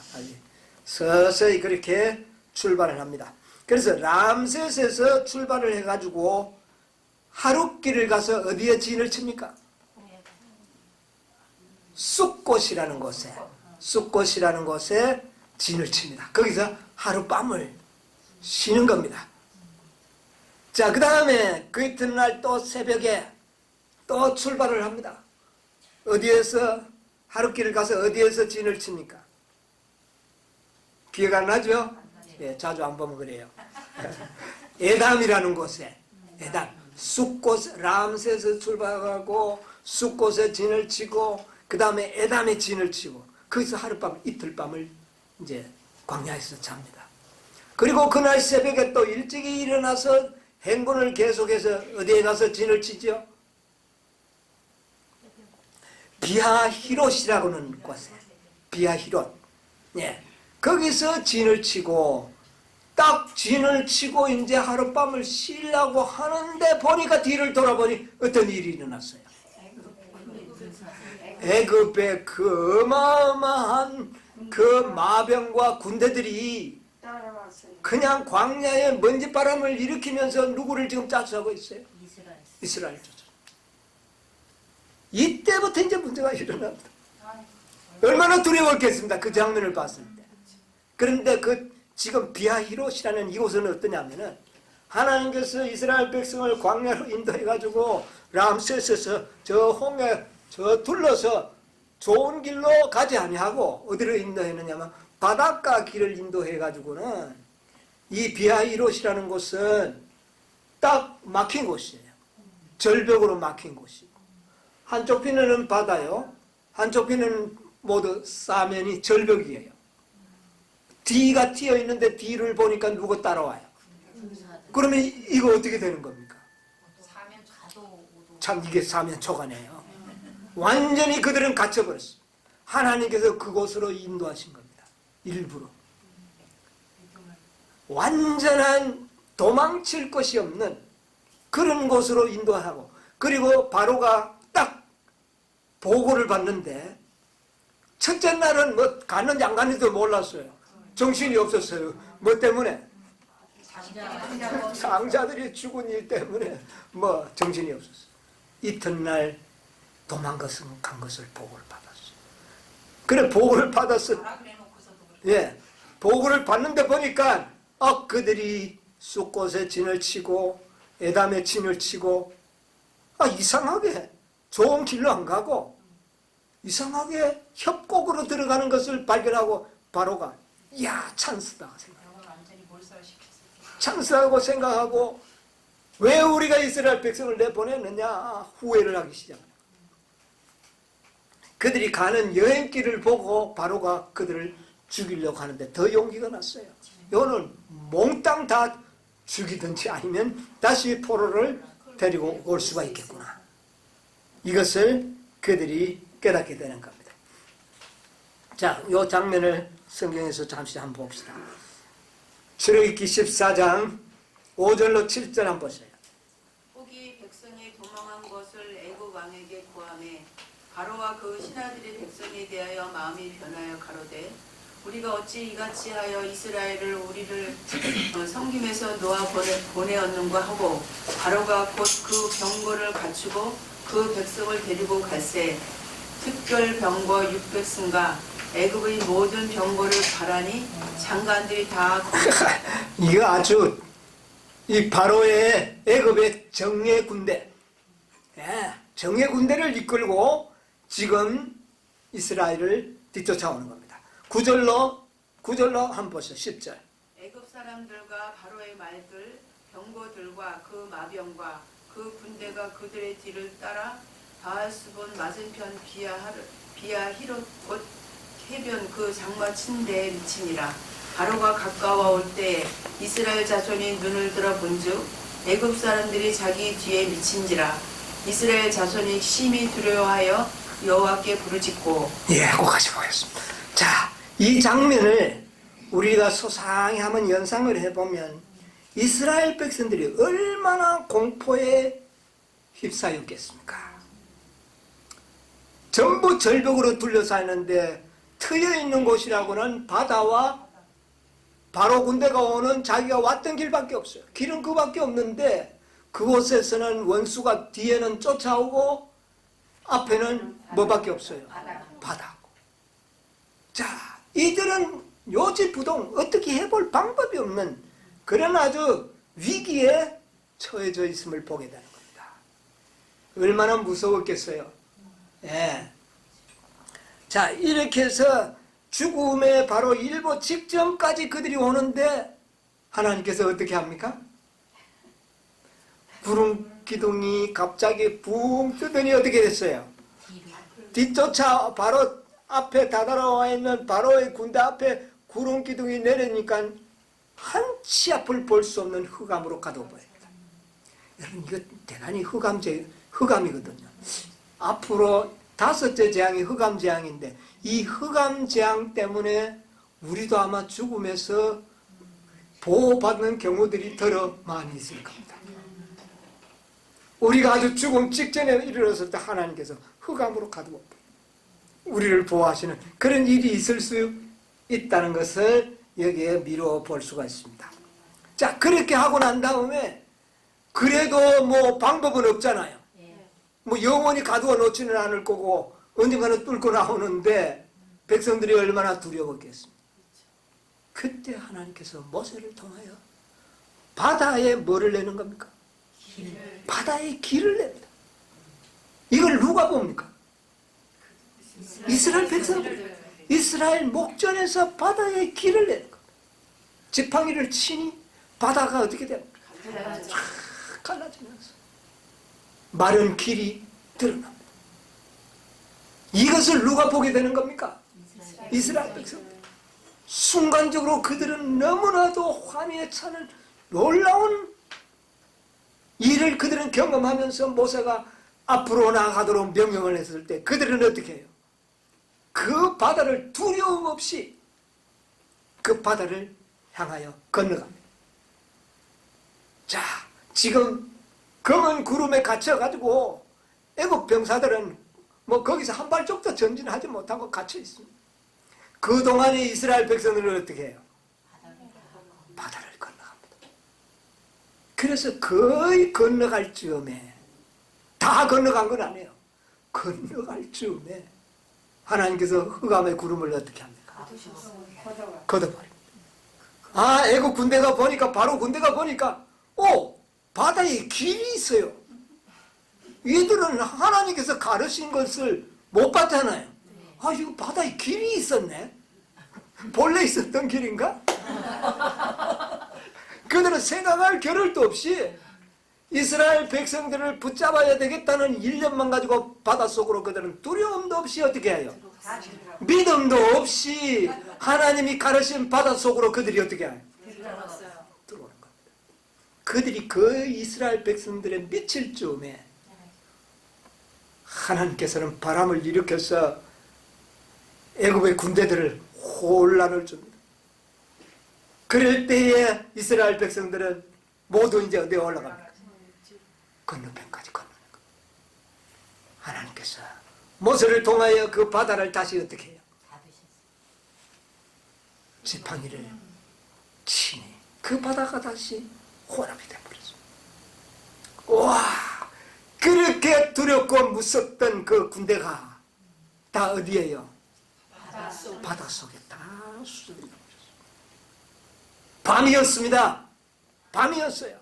서서히 그렇게 출발을 합니다. 그래서 람셋에서 출발을 해가지고 하룻길을 가서 어디에 진을 칩니까? 숫곳이라는 곳에 진을 칩니다. 거기서 하룻밤을 쉬는 겁니다. 자, 그 다음에 그 이튿날 또 새벽에 또 출발을 합니다. 어디에서 하룻길을 가서 어디에서 진을 칩니까? 기억 안 나죠? 예, 자주 안 보면 그래요. 에담이라는 곳에, 에담, 숫곳, 람셋에서 출발하고 숫곳에 진을 치고 그 다음에 에담에 진을 치고 거기서 하룻밤, 이틀밤을 이제 광야에서 잡니다. 그리고 그날 새벽에 또 일찍이 일어나서 행군을 계속해서 어디에 가서 진을 치죠? 비하히롯이라고는 곳에, 비하히롯, 거기서 진을 치고 딱 진을 치고 이제 하룻밤을 쉬려고 하는데 보니까 뒤를 돌아보니 어떤 일이 일어났어요. 애굽의 그 어마어마한 그 마병과 군대들이 그냥 광야에 먼지바람을 일으키면서 누구를 지금 쫓아오고 있어요? 이스라엘 쫓아. 이때부터 이제 문제가 일어납니다. 얼마나 두려웠겠습니다. 그 장면을 봤을 때. 그런데 지금 비하히롯이라는 이곳은 어떠냐면은 하나님께서 이스라엘 백성을 광야로 인도해가지고 람셋에서 저 홍해 저 둘러서 좋은 길로 가지 아니하고 어디로 인도했느냐면 바닷가 길을 인도해가지고는 이 비하히롯이라는 곳은 딱 막힌 곳이에요. 절벽으로 막힌 곳이고 한쪽 편에는 바다요, 한쪽 편에는 모두 사면이 절벽이에요. 뒤가 튀어 있는데 뒤를 보니까 누구 따라와요. 그러면 이거 어떻게 되는 겁니까? 참 이게 사면 초가네요. 완전히 그들은 갇혀버렸어요. 하나님께서 그곳으로 인도하신 겁니다. 일부러. 완전한 도망칠 것이 없는 그런 곳으로 인도하고, 그리고 바로가 딱 보고를 받는데 첫째 날은 뭐 갔는지 안 갔는지도 몰랐어요. 정신이 없었어요. 뭐 때문에? 장자들이 죽은 일 때문에 뭐 정신이 없었어요. 이튿날 도망가서 간 것을 보고를 받았어요. 그래 보고를 받았어. 예, 보고를 받는데 보니까 그들이 숫곳에 진을 치고 에담에 진을 치고 이상하게 좋은 길로 안 가고 이상하게 협곡으로 들어가는 것을 발견하고 바로가 찬스다 생각하고 찬스하고 생각하고 왜 우리가 이스라엘 백성을 내보냈느냐 후회를 하기 시작합니다. 그들이 가는 여행길을 보고 바로가 그들을 죽이려고 하는데 더 용기가 났어요. 이거는 몽땅 다 죽이든지 아니면 다시 포로를 데리고 올 수가 있겠구나. 이것을 그들이 깨닫게 되는 겁니다. 자, 이 장면을 성경에서 잠시 한번 봅시다. 출애굽기 14장 5절로 7절 한번 보세요. 혹이 백성이 도망한 것을 애굽 왕에게 고하매 바로와 그 신하들이 백성에 대하여 마음이 변하여 가로되 우리가 어찌 이같이 하여 이스라엘을 우리를 섬김에서 놓아 보내었는가 하고 바로가 곧 그 병거를 갖추고 그 백성을 데리고 갈새 특별 병거 600승과 애굽의 모든 병거를 바라니 장관들이 다 이거 아주 이 바로의 애굽의 정예 군대, 정예 군대를 이끌고 지금 이스라엘을 뒤쫓아오는 겁니다. 9절로 한번 보세요. 10절. 애굽 사람들과 바로의 말들 병거들과 그 마병과 그 군대가 그들의 뒤를 따라 바알스본 맞은편 비아히롯 곧 해변 그 장마 침대에 미치니라. 바로가 가까워올 때 이스라엘 자손이 눈을 들어 본즉 애굽 사람들이 자기 뒤에 미친지라. 이스라엘 자손이 심히 두려워하여 여호와께 부르짖고. 예, 꼭 같이 보겠습니다. 자, 이 장면을 우리가 소상히 한번 연상을 해보면 이스라엘 백성들이 얼마나 공포에 휩싸였겠습니까? 전부 절벽으로 둘러싸였는데 트여 있는 곳이라고는 바다와 바로 군대가 오는 자기가 왔던 길밖에 없어요. 길은 그밖에 없는데 그곳에서는 원수가 뒤에는 쫓아오고 앞에는 뭐밖에 없어요? 바다고. 자, 이들은 요지부동 어떻게 해볼 방법이 없는 그런 아주 위기에 처해져 있음을 보게 되는 겁니다. 얼마나 무서웠겠어요. 예. 자, 이렇게 해서 죽음의 바로 일보 직전까지 그들이 오는데 하나님께서 어떻게 합니까? 구름 기둥이 갑자기 붕 뜨더니 어떻게 됐어요? 뒤쫓아 바로 앞에 다다라와 있는 바로의 군대 앞에 구름 기둥이 내리니까 한 치 앞을 볼 수 없는 흑암으로 가둬버립니다. 여러분, 이거 대단히 흑암이거든요. 앞으로 5째 재앙이 흑암 재앙인데 이 흑암 재앙 때문에 우리도 아마 죽음에서 보호받는 경우들이 더러 많이 있을 겁니다. 우리가 아주 죽음 직전에 이르렀을 때 하나님께서 흑암으로 가두어 우리를 보호하시는 그런 일이 있을 수 있다는 것을 여기에 미루어 볼 수가 있습니다. 자, 그렇게 하고 난 다음에 그래도 뭐 방법은 없잖아요. 뭐 영원히 가두어 놓지는 않을 거고 언젠가는 뚫고 나오는데 백성들이 얼마나 두려웠겠습니까? 그때 하나님께서 모세를 통하여 바다에 뭐를 내는 겁니까? 바다에 길을 냅니다. 이걸 누가 봅니까? 이스라엘 백성들. 이스라엘 목전에서 바다에 길을 내는 겁니다. 지팡이를 치니 바다가 어떻게 됩니까? 갈라지면서 마른 길이 드러납니다. 이것을 누가 보게 되는 겁니까? 이스라엘 백성들. 순간적으로 그들은 너무나도 환희에 차는 놀라운 일을 그들은 경험하면서 모세가 앞으로 나아가도록 명령을 했을 때 그들은 어떻게 해요? 그 바다를 두려움 없이 그 바다를 향하여 건너갑니다. 자, 지금 검은 구름에 갇혀가지고 애국 병사들은 뭐 거기서 한 발짝도 전진하지 못하고 갇혀 있습니다. 그동안에 이스라엘 백성들은 어떻게 해요? 바다를 건너갑니다. 그래서 거의 건너갈 즈음에, 다 건너간 건 아니에요. 건너갈 즈음에 하나님께서 흑암의 구름을 어떻게 합니까? 걷어버립니다. 아, 애국 군대가 보니까, 바로 군대가 보니까 바다에 길이 있어요. 얘들은 하나님께서 가르친 것을 못 봤잖아요. 아, 이거 바다에 길이 있었네. 본래 있었던 길인가? 그들은 생각할 겨를도 없이 이스라엘 백성들을 붙잡아야 되겠다는 일념만 가지고 바닷속으로 그들은 두려움도 없이 어떻게 해요? 믿음도 없이 하나님이 가르신 바다 속으로 그들이 어떻게 해요? 들어갔어요. 들어오는 겁니다. 그들이 그 이스라엘 백성들의 미칠 즈음에 하나님께서는 바람을 일으켜서 애굽의 군대들을 혼란을 줍니다. 그럴 때에 이스라엘 백성들은 모두 이제 어디에 올라갑니까? 건너편까지 건너는 거예요. 하나님께서 모세를 통하여 그 바다를 다시 어떻게 해요? 지팡이를 치니 그 바다가 다시 혼합이 되어버렸어요. 와, 그렇게 두렵고 무섭던 그 군대가 다 어디에요? 바닷속에 다 수습이 되어버렸어요. 밤이었습니다. 밤이었어요.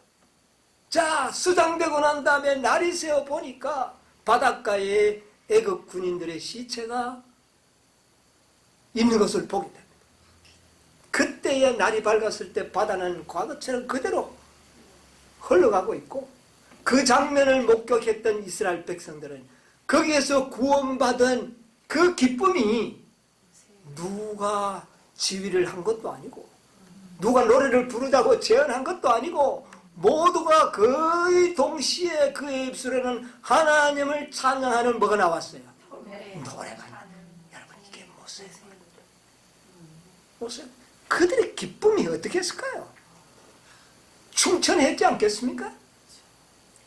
자, 수장되고 난 다음에 날이 새어 보니까 바닷가에 애굽 군인들의 시체가 있는 것을 보게 됩니다. 그때에 날이 밝았을 때 바다는 과거처럼 그대로 흘러가고 있고 그 장면을 목격했던 이스라엘 백성들은 거기에서 구원받은 그 기쁨이 누가 지휘를 한 것도 아니고 누가 노래를 부르자고 제안한 것도 아니고 모두가 거의 동시에 그의 입술에는 하나님을 찬양하는 뭐가 나왔어요? 노래가. 여러분, 이게 무슨 그들의 기쁨이 어떻게 했을까요? 충천했지 않겠습니까?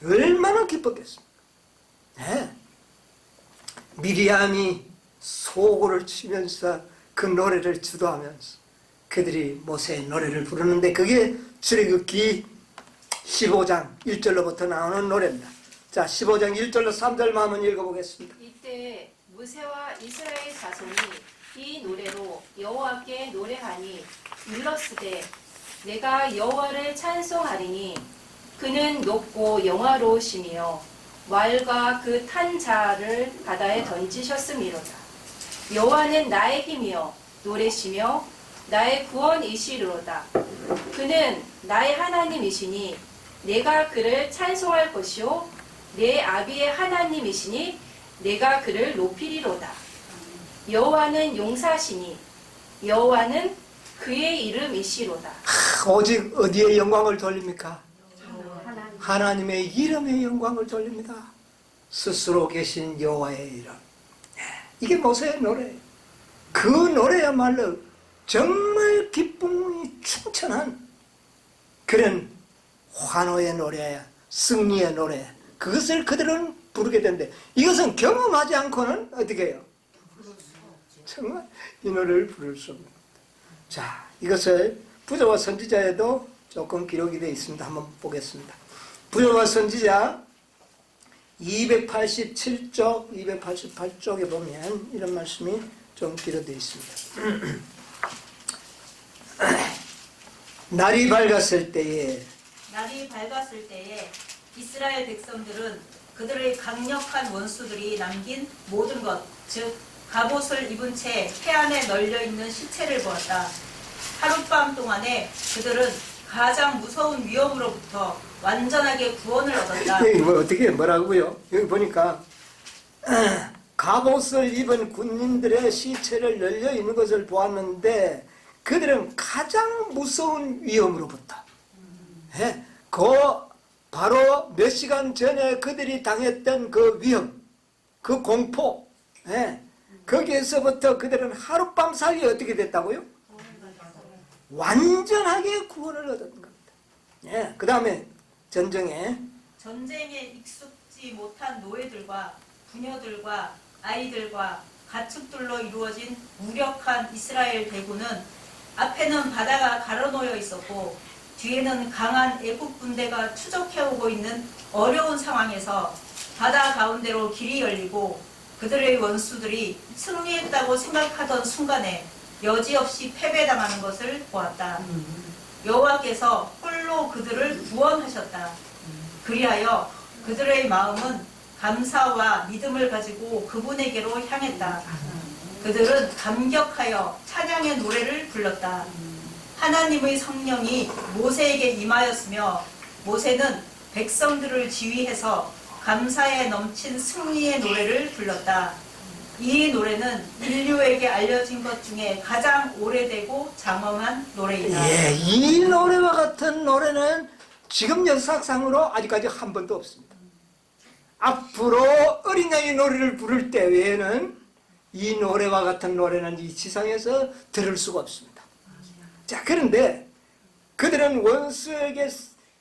얼마나 기뻤겠습니까? 네. 미리암이 소고를 치면서 그 노래를 주도하면서 그들이 모세의 노래를 부르는데 그게 출애굽기 15장 1절로부터 나오는 노래입니다. 자, 15장 1절로 3절만 한번 읽어보겠습니다. 이때 무세와 이스라엘 자손이 이 노래로 여호와께 노래하니 일렀으되 내가 여호와를 찬송하리니 그는 높고 영화로우시며 말과 그 탄 자를 바다에 던지셨음이로다. 여호와는 나의 힘이여 노래시며 나의 구원이시로다. 그는 나의 하나님이시니 내가 그를 찬송할 것이요 내 아비의 하나님이시니 내가 그를 높이리로다. 여호와는 용사시니 여호와는 그의 이름이시로다. 오직 어디에 영광을 돌립니까? 하나님의 이름에 영광을 돌립니다. 스스로 계신 여호와의 이름. 이게 모세의 노래예요. 그 노래야말로 정말 기쁨이 충천한 그런 환호의 노래, 승리의 노래, 그것을 그들은 부르게 되는데 이것은 경험하지 않고는 어떻게 해요? 정말 이 노래를 부를 수 없는 겁니다. 자, 이것을 부조와 선지자에도 조금 기록이 되어 있습니다. 한번 보겠습니다. 부조와 선지자 287쪽, 288쪽에 보면 이런 말씀이 좀 기록되어 있습니다. 날이 밝았을 때에 이스라엘 백성들은 그들의 강력한 원수들이 남긴 모든 것, 즉 갑옷을 입은 채 해안에 널려있는 시체를 보았다. 하룻밤 동안에 그들은 가장 무서운 위험으로부터 완전하게 구원을 얻었다. 여기 어떻게 뭐라고요? 여기 보니까 갑옷을 입은 군인들의 시체를 널려 있는 것을 보았는데 그들은 가장 무서운 위험으로부터 그 바로 몇 시간 전에 그들이 당했던 그 위험, 그 공포, 거기에서부터 그들은 하룻밤 사이에 어떻게 됐다고요? 완전하게 구원을 얻은 겁니다. 그 다음에 전쟁에 익숙지 못한 노예들과 부녀들과 아이들과 가축들로 이루어진 무력한 이스라엘 대군은 앞에는 바다가 가로놓여 있었고 뒤에는 강한 애국 군대가 추적해오고 있는 어려운 상황에서 바다 가운데로 길이 열리고 그들의 원수들이 승리했다고 생각하던 순간에 여지없이 패배당하는 것을 보았다. 여호와께서 홀로 그들을 구원하셨다. 그리하여 그들의 마음은 감사와 믿음을 가지고 그분에게로 향했다. 그들은 감격하여 찬양의 노래를 불렀다. 하나님의 성령이 모세에게 임하였으며 모세는 백성들을 지휘해서 감사에 넘친 승리의 노래를 불렀다. 이 노래는 인류에게 알려진 것 중에 가장 오래되고 장엄한 노래이다. 예, 이 노래와 같은 노래는 지금 역사상으로 아직까지 한 번도 없습니다. 앞으로 어린 양의 노래를 부를 때 외에는 이 노래와 같은 노래는 이 지상에서 들을 수가 없습니다. 자, 그런데 그들은 원수에게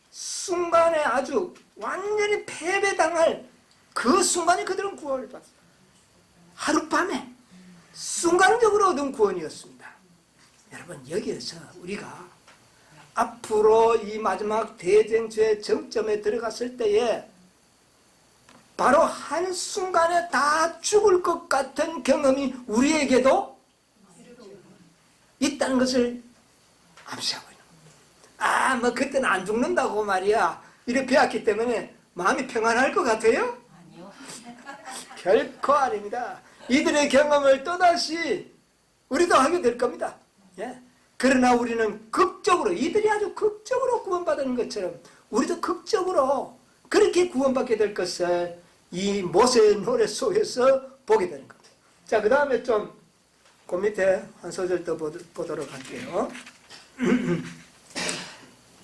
순간에 아주 완전히 패배당할 그 순간에 그들은 구원을 받았어요. 하룻밤에 순간적으로 얻은 구원이었습니다. 여러분, 여기에서 우리가 앞으로 이 마지막 대쟁주의 정점에 들어갔을 때에 바로 한순간에 다 죽을 것 같은 경험이 우리에게도 있다는 것을 암시하고 있는 겁니다. 뭐 그때는 안 죽는다고 말이야, 이렇게 배웠기 때문에 마음이 평안할 것 같아요? 아니요. 결코 아닙니다. 이들의 경험을 또다시 우리도 하게 될 겁니다. 예. 그러나 우리는 극적으로, 이들이 아주 극적으로 구원받은 것처럼 우리도 극적으로 그렇게 구원받게 될 것을 이 모세의 노래 속에서 보게 되는 겁니다. 자, 그 다음에 좀 그 밑에 한 소절 더 보도록 할게요.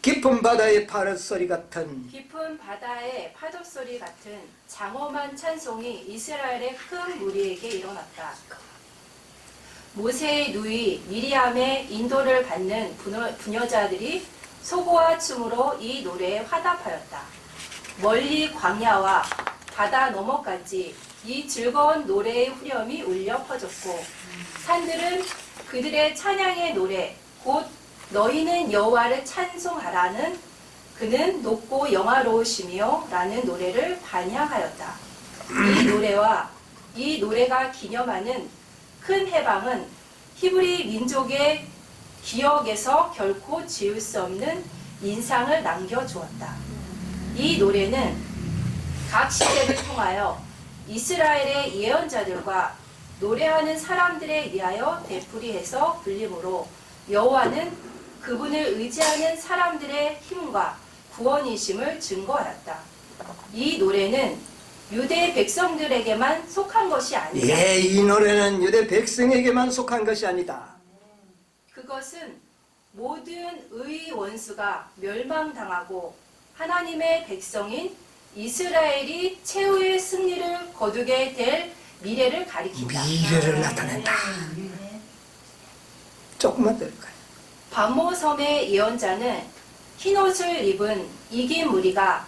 깊은 바다의 파도소리 같은, 깊은 바다의 파도소리 같은 장엄한 찬송이 이스라엘의 큰 무리에게 일어났다. 모세의 누이 미리암의 인도를 받는 부녀자들이 소고와 춤으로 이 노래에 화답하였다. 멀리 광야와 바다 너머까지 이 즐거운 노래의 후렴이 울려 퍼졌고, 산들은 그들의 찬양의 노래, 곧 너희는 여호와를 찬송하라는 그는 높고 영화로우시며 라는 노래를 반향하였다. 이 노래가 기념하는 큰 해방은 히브리 민족의 기억에서 결코 지울 수 없는 인상을 남겨주었다. 이 노래는 각 시대를 통하여 이스라엘의 예언자들과 노래하는 사람들에 의하여 되풀이해서 불리므로 여호와는 그분을 의지하는 사람들의 힘과 구원이심을 증거하였다. 이 노래는 유대 백성들에게만 속한 것이 아니다. 예, 이 노래는 유대 백성에게만 속한 것이 아니다. 그것은 모든 의의 원수가 멸망당하고 하나님의 백성인 이스라엘이 최후의 승리를 거두게 될 미래를 가리킨다. 미래를 나타낸다. 조금만 더 할까요? 바모섬의 예언자는 흰옷을 입은 이긴 무리가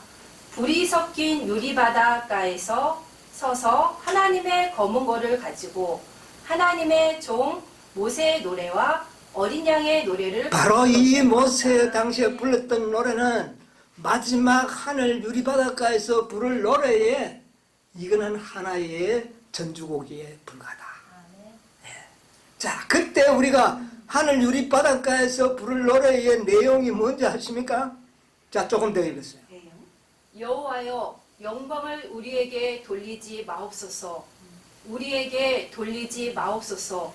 불이 섞인 유리바닷가에서 서서 하나님의 검은고를 가지고 하나님의 종 모세의 노래와 어린 양의 노래를 바로 이 모세 당시에 불렀던 노래는 마지막 하늘 유리바닷가에서 부를 노래에 이거는 하나의 전주곡에 불과하다. 예. 자, 그때 우리가 하늘 유리바닷가에서 부를 노래의 내용이 뭔지 아십니까? 자, 조금 더 읽었어요. 여호와여 영광을 우리에게 돌리지 마옵소서. 우리에게 돌리지 마옵소서.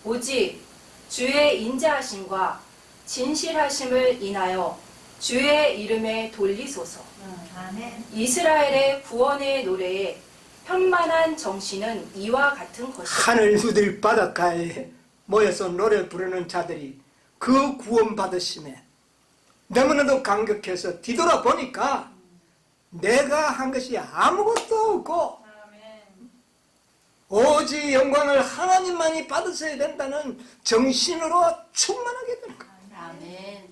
오직 주의 인자하심과 진실하심을 인하여 주의 이름에 돌리소서. 이스라엘의 구원의 노래에 편만한 정신은 이와 같은 것이다. 하늘 유리바닷가에 모여서 노래 부르는 자들이 그 구원받으심에 너무나도 감격해서 뒤돌아보니까 내가 한 것이 아무것도 없고 오직 영광을 하나님만이 받으셔야 된다는 정신으로 충만하게 되는 거예요. 아멘.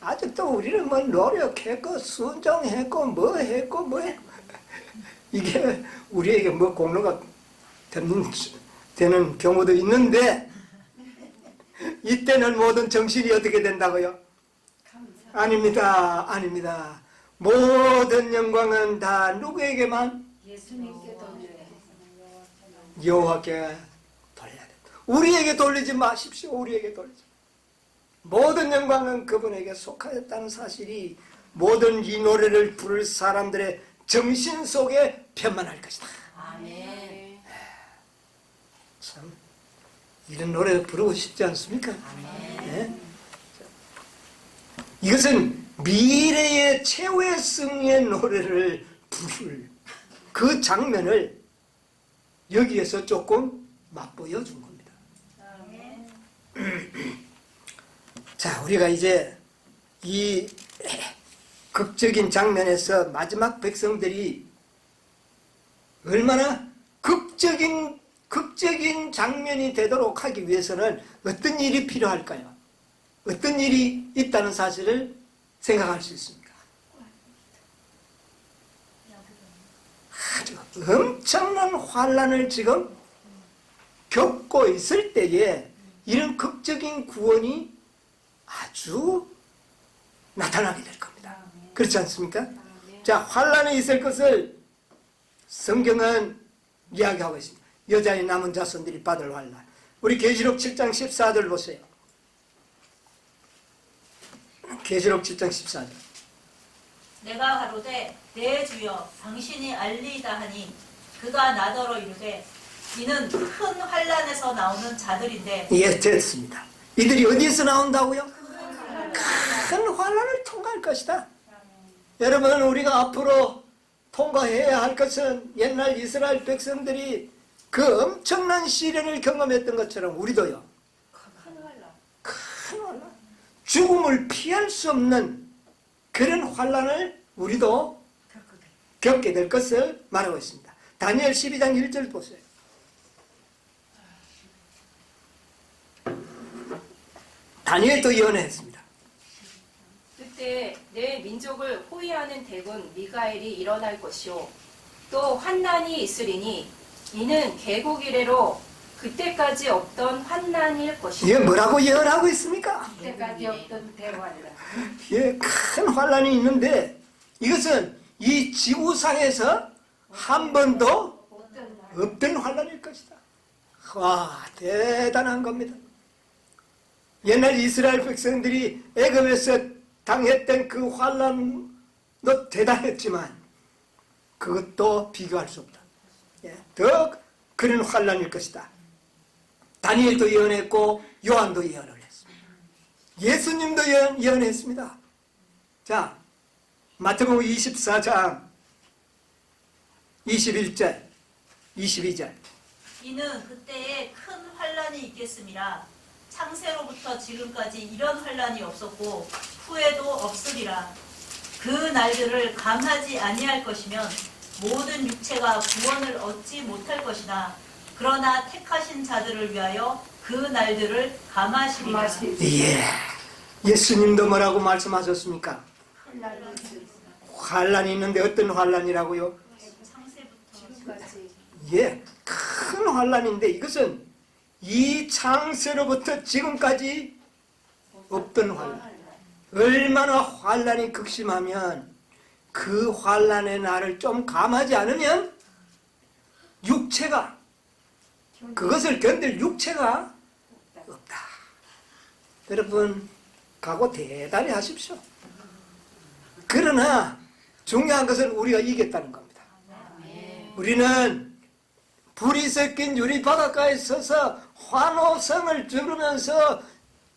아직도 우리는 뭐 노력했고 순종했고 뭐 했고 뭐 했고 이게 우리에게 뭐 공로가 되는 경우도 있는데 이때는 모든 정신이 어떻게 된다고요? 아닙니다. 아닙니다. 모든 영광은 다 누구에게만? 예수님께 돌려야 여호와께 돌려야 된다. 우리에게 돌리지 마십시오. 우리에게 돌리지. 모든 영광은 그분에게 속하였다는 사실이 모든 이 노래를 부를 사람들의 정신 속에 편만할 것이다. 아멘. 참 이런 노래 부르고 싶지 않습니까? 네? 이것은 미래의 최후의 승리의 노래를 부를 그 장면을 여기에서 조금 맛보여 준 겁니다. 자, 우리가 이제 이 극적인 장면에서 마지막 백성들이 얼마나 극적인 장면이 되도록 하기 위해서는 어떤 일이 필요할까요? 어떤 일이 있다는 사실을 생각할 수 있습니까? 아주 엄청난 환란을 지금 겪고 있을 때에 이런 극적인 구원이 아주 나타나게 될 겁니다. 그렇지 않습니까? 자, 환란이 있을 것을 성경은 이야기하고 있습니다. 여자의 남은 자손들이 받을 환란. 우리 계시록 7장 14절 보세요. 계시록 7장 14절. 내가 가로되 내 주여 당신이 알리이다 하니 그가 나더러 이르되 이는 큰 환란에서 나오는 자들인데. 예, 됐습니다. 이들이 어디에서 나온다고요? 큰 환란을 통과할 것이다. 여러분, 우리가 앞으로 통과해야 할 것은 옛날 이스라엘 백성들이 그 엄청난 시련을 경험했던 것처럼 우리도요. 큰 환란. 죽음을 피할 수 없는 그런 환란을 우리도 겪게 될 것을 말하고 있습니다. 다니엘 12장 1절 보세요. 다니엘도 예언했습니다. 그때 내 민족을 호위하는 대군 미가엘이 일어날 것이요 또 환난이 있으리니 이는 개국 이래로 그때까지 없던 환난일 것이다. 이게 뭐라고 예언하고 있습니까? 그때까지 없던 대환란. 예, 큰 환란이 있는데 이것은 이 지구상에서 한 번도 없던 환란일 것이다. 와, 대단한 겁니다. 옛날 이스라엘 백성들이 애굽에서 당했던 그 환란도 대단했지만 그것도 비교할 수 없다. 예, 더 그런 환란일 것이다. 다니엘도 예언했고 요한도 예언을 했습니다. 예수님도 예언했습니다. 자, 마태복음 24장 21절 22절. 이는 그때에 큰 환란이 있겠음이라. 창세로부터 지금까지 이런 환란이 없었고 후에도 없으리라. 그 날들을 감하지 아니할 것이면 모든 육체가 구원을 얻지 못할 것이다. 그러나 택하신 자들을 위하여 그 날들을 감하시리라. 예, 예수님도 뭐라고 말씀하셨습니까? 환란이 있는데 어떤 환란이라고요? 창세부터 예, 큰 환란인데 이것은 이 창세로부터 지금까지 없던 환란. 얼마나 환란이 극심하면 그 환란의 날을 좀 감하지 않으면 육체가, 그것을 견딜 육체가 없다. 여러분, 각오 대단히 하십시오. 그러나 중요한 것은 우리가 이겼다는 겁니다. 우리는 불이 섞인 유리 바닷가에 서서 환호성을 들으면서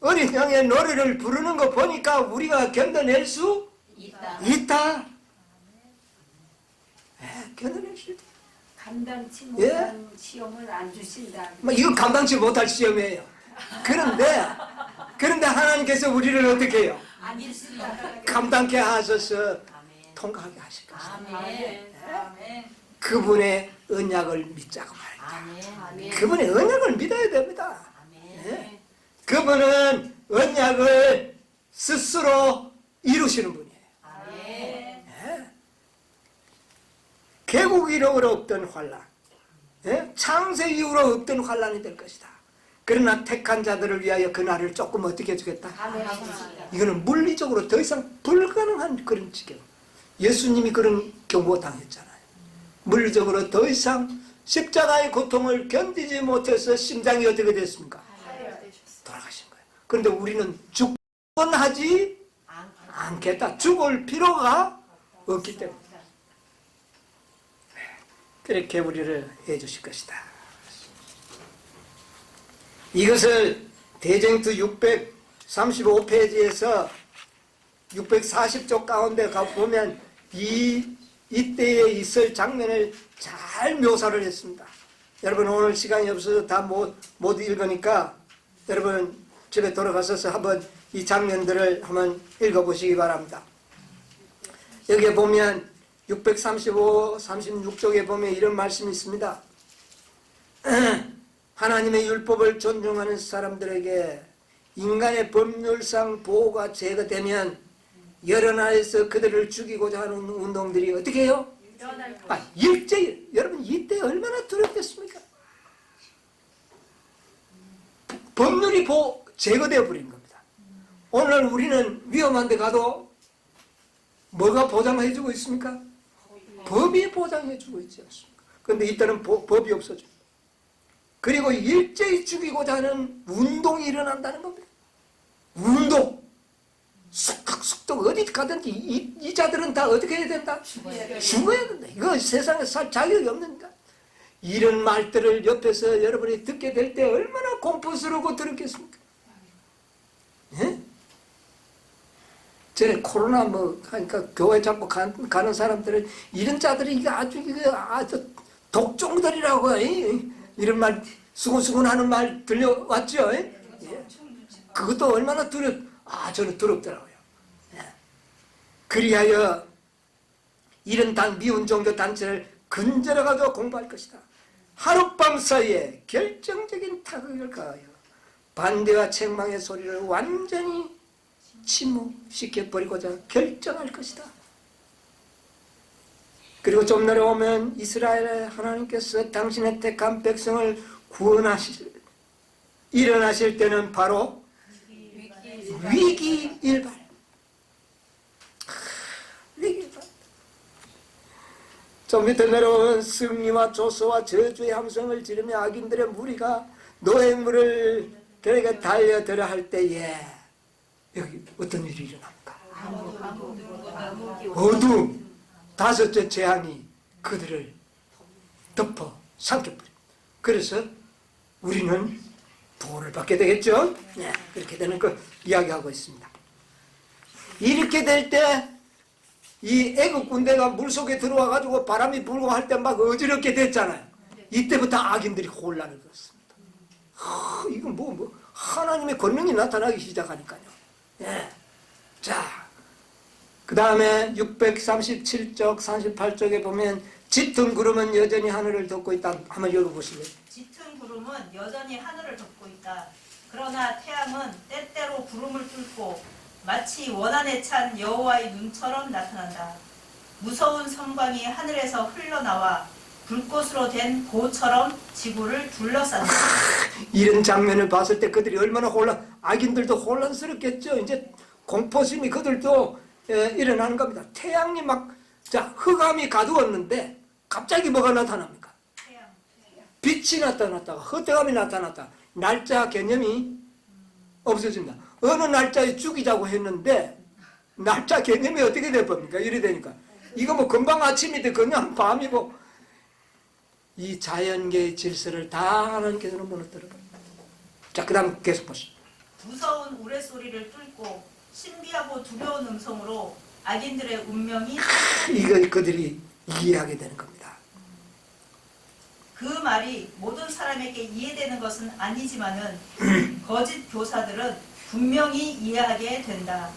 어린 양의 노래를 부르는 거 보니까 우리가 견뎌낼 수 있다. 네, 견뎌낼 수 있다. 감당치 못한 시험을 안 주신다. 이거 감당치 못할 시험이에요. 그런데 하나님께서 우리를 어떻게 해요? 감당케 하셔서 통과하게 하실 것입니다. 그분의 언약을 믿자고 말입니다. 그분의 언약을 믿어야 됩니다. 네. 그분은 언약을 스스로 이루시는 분이에요. 네. 개국 이후로 없던 환란, 네? 창세 이후로 없던 환란이 될 것이다. 그러나 택한 자들을 위하여 그 날을 조금 어떻게 해주겠다? 이거는 물리적으로 더 이상 불가능한 그런 지경. 예수님이 그런 경고 당했잖아요. 물리적으로 더 이상 십자가의 고통을 견디지 못해서 심장이 어떻게 됐습니까? 돌아가신 거예요. 그런데 우리는 죽건하지 않겠다. 죽을 필요가 없기 때문에 그렇게 우리를 해주실 것이다. 이것을 대쟁투 635페이지에서 640쪽 가운데 가보면 이때에 있을 장면을 잘 묘사를 했습니다. 여러분 오늘 시간이 없어서 다 못 읽으니까 여러분 집에 돌아가셔서 한번 이 장면들을 한번 읽어보시기 바랍니다. 여기에 보면 635, 36쪽에 보면 이런 말씀이 있습니다. 하나님의 율법을 존중하는 사람들에게 인간의 법률상 보호가 제거되면 여러 나라에서 그들을 죽이고자 하는 운동들이 어떻게 해요? 일어날 것. 일제히 여러분 이때 얼마나 두렵겠습니까? 법률이 제거되어 버린 겁니다. 오늘 우리는 위험한 데 가도 뭐가 보장해주고 있습니까? 법이 보장해주고 있지 않습니까? 그런데 이때는 법이 없어집니다. 그리고 일제히 죽이고자 하는 운동이 일어난다는 겁니다. 운동. 숙덕 어디 가든지 이 자들은 다 어떻게 해야 된다? 죽어야 된다. 이거 세상에 살 자격이 없는가? 이런 말들을 옆에서 여러분이 듣게 될 때 얼마나 공포스럽고 들었겠습니까? 예? 전에 코로나 하니까 교회 잡고 가는 사람들은 이런 자들이 이거 아주 독종들이라고 이런 말 수군수군 하는 말 들려왔죠? 예? 그것도 얼마나 저는 두렵더라고요. 예. 그리하여 이런 미운 종교 단체를 근절해가지고 공부할 것이다. 하룻밤 사이에 결정적인 타격을 가하여 반대와 책망의 소리를 완전히 침묵시켜버리고자 결정할 것이다. 그리고 좀 내려오면 이스라엘의 하나님께서 당신의 택한 백성을 일어나실 때는 바로 위기일발. 위기일발. 좀 밑에 내려오면 승리와 조소와 저주의 함성을 지르며 악인들의 무리가 노획물을 그에게 달려들어 할 때에 여기 어떤 일이 일어납니까? 어둠. 다섯째 재앙이 그들을 덮어 삼켜버립니다. 그래서 우리는 보호를 받게 되겠죠? 네, 그렇게 되는 거 이야기하고 있습니다. 이렇게 될 때 이 애국 군대가 물속에 들어와 가지고 바람이 불고 할 때 막 어지럽게 됐잖아요. 이때부터 악인들이 혼란을 겪습니다. 이건 하나님의 권능이 나타나기 시작하니까요. 네. 자, 그 다음에 637쪽 38쪽에 보면 짙은 구름은 여전히 하늘을 덮고 있다. 한번 읽어보실래요? 짙은 구름은 여전히 하늘을 덮고 있다. 그러나 태양은 때때로 구름을 뚫고 마치 원한에 찬 여호와의 눈처럼 나타난다. 무서운 성광이 하늘에서 흘러나와 불꽃으로 된 보처럼 지구를 둘러싼다. 이런 장면을 봤을 때 그들이 얼마나 악인들도 혼란스럽겠죠. 이제 공포심이 그들도 일어나는 겁니다. 태양이 흑암이 가두었는데 갑자기 뭐가 나타납니까? 빛이 나타났다가 흑암이 나타났다. 날짜 개념이 없어진다. 어느 날짜에 죽이자고 했는데 날짜 개념이 어떻게 돼버립니까? 이래 되니까 이거 금방 아침인데 그냥 밤이고 이 자연계의 질서를 다 하나님께서는 무너뜨려버립니다. 자, 그 다음 계속 보시죠. 무서운 우레소리를 뚫고 신비하고 두려운 음성으로 악인들의 운명이 이걸 그들이 이해하게 되는 겁니다. 그 말이 모든 사람에게 이해되는 것은 아니지만은 거짓 교사들은 분명히 이해하게 된다.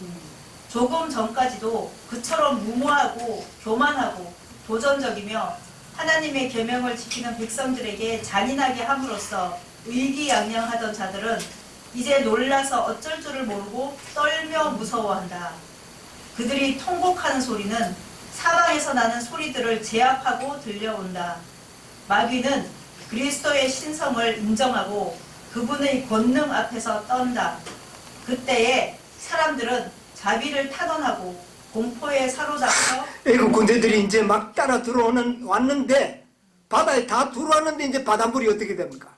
조금 전까지도 그처럼 무모하고 교만하고 도전적이며 하나님의 계명을 지키는 백성들에게 잔인하게 함으로써 의기양양하던 자들은 이제 놀라서 어쩔 줄을 모르고 떨며 무서워한다. 그들이 통곡하는 소리는 사방에서 나는 소리들을 제압하고 들려온다. 마귀는 그리스도의 신성을 인정하고 그분의 권능 앞에서 떤다. 그때에 사람들은 자비를 타건하고 공포에 사로잡혀 애국 군대들이 이제 막 따라 왔는데 바다에 다 들어왔는데 이제 바닷물이 어떻게 됩니까?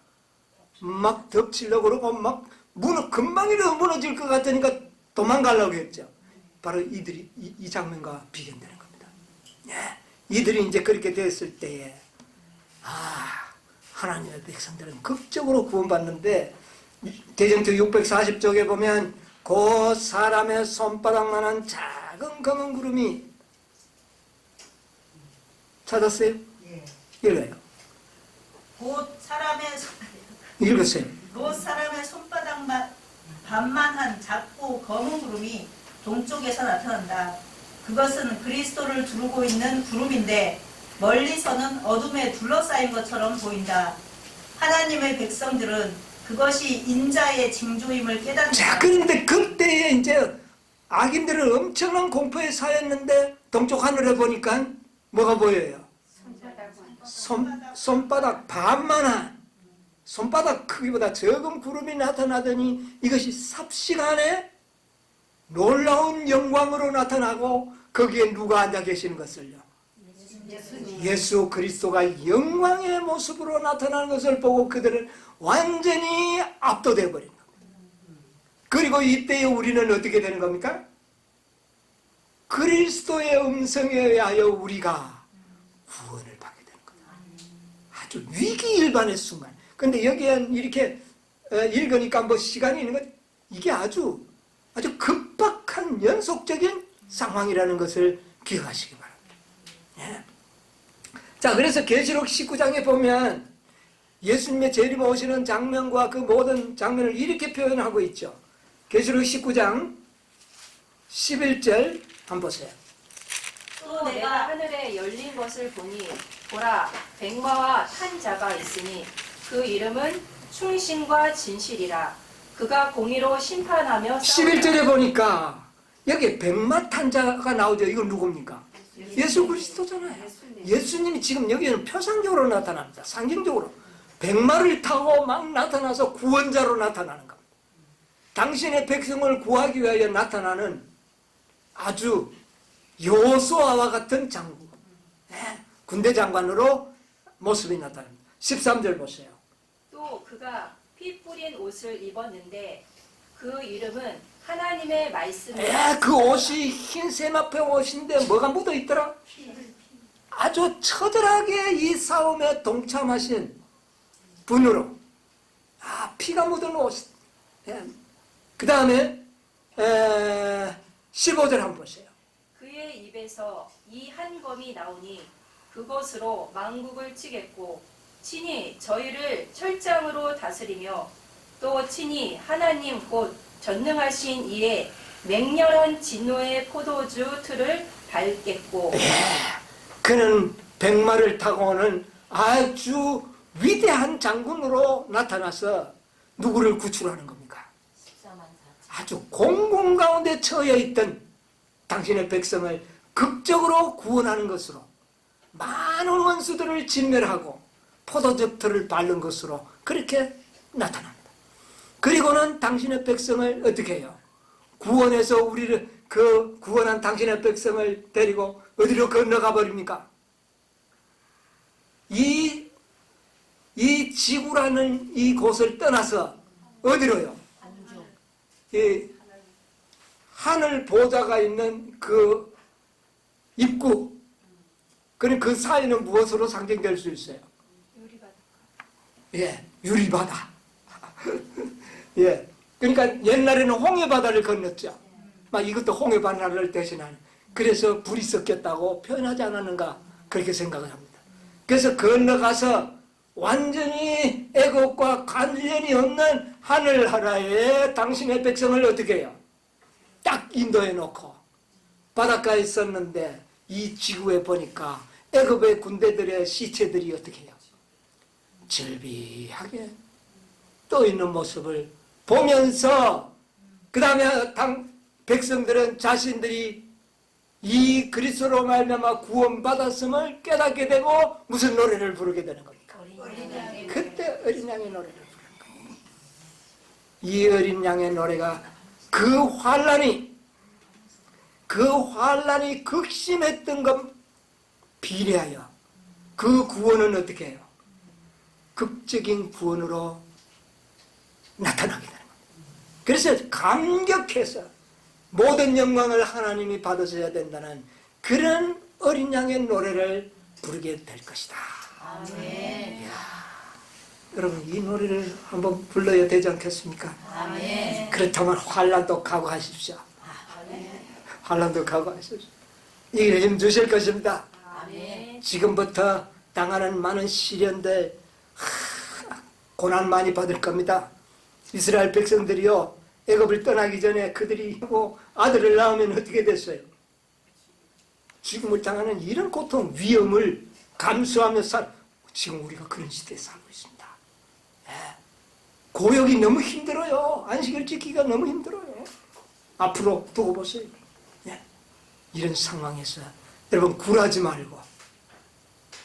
막 덮치려고 그러고 막 금방이라도 무너질 것 같으니까 도망가려고 했죠. 바로 이 장면과 비견되는 겁니다. 예, 이들이 이제 그렇게 됐을 때에 하나님의 백성들은 극적으로 구원받는데 대전투 640쪽에 보면 그 사람의 손바닥만한 작은 검은 구름이 찾았어요? 예. 읽어요. 곧 사람의 읽으세요. 롯 사람의 손바닥만 반만한 작고 검은 구름이 동쪽에서 나타난다. 그것은 그리스도를 두르고 있는 구름인데 멀리서는 어둠에 둘러싸인 것처럼 보인다. 하나님의 백성들은 그것이 인자의 징조임을 깨닫는다. 자, 그런데 그때에 이제 악인들은 엄청난 공포에 쌓였는데 동쪽 하늘에 보니까 뭐가 보여요? 손바닥 반만한, 손바닥 크기보다 적은 구름이 나타나더니 이것이 삽시간에 놀라운 영광으로 나타나고 거기에 누가 앉아 계시는 것을요? 예수 그리스도가 영광의 모습으로 나타나는 것을 보고 그들은 완전히 압도되어 버린 겁니다. 그리고 이때에 우리는 어떻게 되는 겁니까? 그리스도의 음성에 의하여 우리가 구원을 받게 되는 겁니다. 아주 위기일반의 순간. 근데 여기에 이렇게 읽으니까 뭐 시간이 있는 것, 이게 아주 급박한 연속적인 상황이라는 것을 기억하시기 바랍니다. 예. 자, 그래서 계시록 19장에 보면 예수님의 재림 오시는 장면과 그 모든 장면을 이렇게 표현하고 있죠. 계시록 19장 11절 한번 보세요. 또 내가 하늘에 열린 것을 보니 보라 백마와 탄 자가 있으니 그 이름은 충신과 진실이라. 그가 공의로 심판하며 11절에 보니까 여기 백마 탄 자가 나오죠. 이건 누굽니까? 예수 그리스도잖아요. 예수님이 지금 여기는 표상적으로 나타납니다. 상징적으로 백마를 타고 막 나타나서 구원자로 나타나는 겁니다. 당신의 백성을 구하기 위하여 나타나는 아주 여호수아와 같은 장군, 군대 장관으로 모습이 나타납니다. 13절 보세요. 또 그가 피 뿌린 옷을 입었는데 그 이름은 하나님의 말씀이라. 그 옷이 흰 세마포 옷인데 뭐가 묻어 있더라? 아주 처절하게 이 싸움에 동참하신 분으로 피가 묻은 옷. 그 다음에 15절 한번 보세요. 그의 입에서 이 한 검이 나오니 그것으로 만국을 치겠고 친히 저희를 철장으로 다스리며 또 친히 하나님 곧 전능하신 이의 맹렬한 진노의 포도주 틀을 밟겠고. 그는 백마를 타고 오는 아주 위대한 장군으로 나타나서 누구를 구출하는 겁니까? 아주 공공 가운데 처해 있던 당신의 백성을 극적으로 구원하는 것으로 많은 원수들을 진멸하고 포도즙 틀을 밟는 것으로 그렇게 나타납니다. 그리고는 당신의 백성을 어떻게 해요? 구원해서 우리를 그 구원한 당신의 백성을 데리고 어디로 건너가 버립니까? 이 지구라는 이 곳을 떠나서 어디로요? 이 하늘 보좌가 있는 그 입구, 그 사이는 무엇으로 상징될 수 있어요? 유리바다. 그러니까 옛날에는 홍해바다를 건넜죠. 막 이것도 홍해바다를 대신하는. 그래서 불이 섞였다고 표현하지 않았는가 그렇게 생각을 합니다. 그래서 건너가서 완전히 애국과 관련이 없는 하늘나라에 당신의 백성을 어떻게 해요? 딱 인도해 놓고 바닷가에 있었는데 이 지구에 보니까 애굽의 군대들의 시체들이 어떻게 해요? 절비하게 떠 있는 모습을 보면서 그 다음에 백성들은 자신들이 이 그리스도로 말미암아 구원받았음을 깨닫게 되고 무슨 노래를 부르게 되는 겁니까? 그때 어린 양의 노래를 부르는 겁니다. 이 어린 양의 노래가 그 환란이 극심했던 것 비례하여 그 구원은 어떻게 해요? 극적인 구원으로 나타나게 되는 겁니다. 그래서 감격해서 모든 영광을 하나님이 받으셔야 된다는 그런 어린 양의 노래를 부르게 될 것이다. 아멘. 여러분 이 노래를 한번 불러야 되지 않겠습니까? 아멘. 그렇다면 환란도 각오하십시오. 환란도 각오하십시오. 이게 힘 주실 것입니다. 아멘. 지금부터 당하는 많은 시련들 고난 많이 받을 겁니다. 이스라엘 백성들이요, 애굽을 떠나기 전에 그들이 하고 아들을 낳으면 어떻게 됐어요? 죽음을 당하는 이런 고통, 위험을 감수하며 지금 우리가 그런 시대에 살고 있습니다. 예. 고역이 너무 힘들어요. 안식을 지키기가 너무 힘들어요. 앞으로 두고 보세요. 예. 이런 상황에서 여러분 굴하지 말고,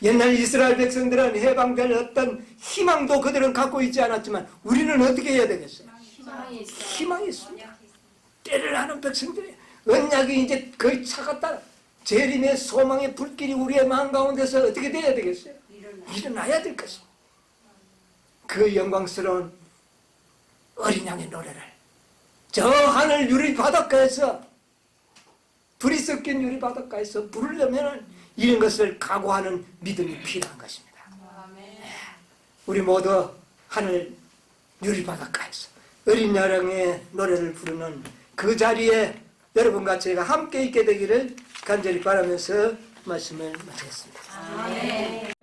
옛날 이스라엘 백성들은 해방될 어떤 희망도 그들은 갖고 있지 않았지만 우리는 어떻게 해야 되겠어요? 희망이 있어요. 희망이 있습니다. 때를 하는 백성들이 언약이 이제 거의 차갔다. 재림의 소망의 불길이 우리의 마음 가운데서 어떻게 돼야 되겠어요? 일어나야 될 것입니다. 그 영광스러운 어린 양의 노래를 저 하늘 유리 바닷가에서, 불이 섞인 유리 바닷가에서 부르려면 이런 것을 각오하는 믿음이 필요한 것입니다. 우리 모두 하늘 유리 바닷가에서 어린 양의 노래를 부르는 그 자리에 여러분과 제가 함께 있게 되기를 간절히 바라면서 말씀을 마치겠습니다. 아멘.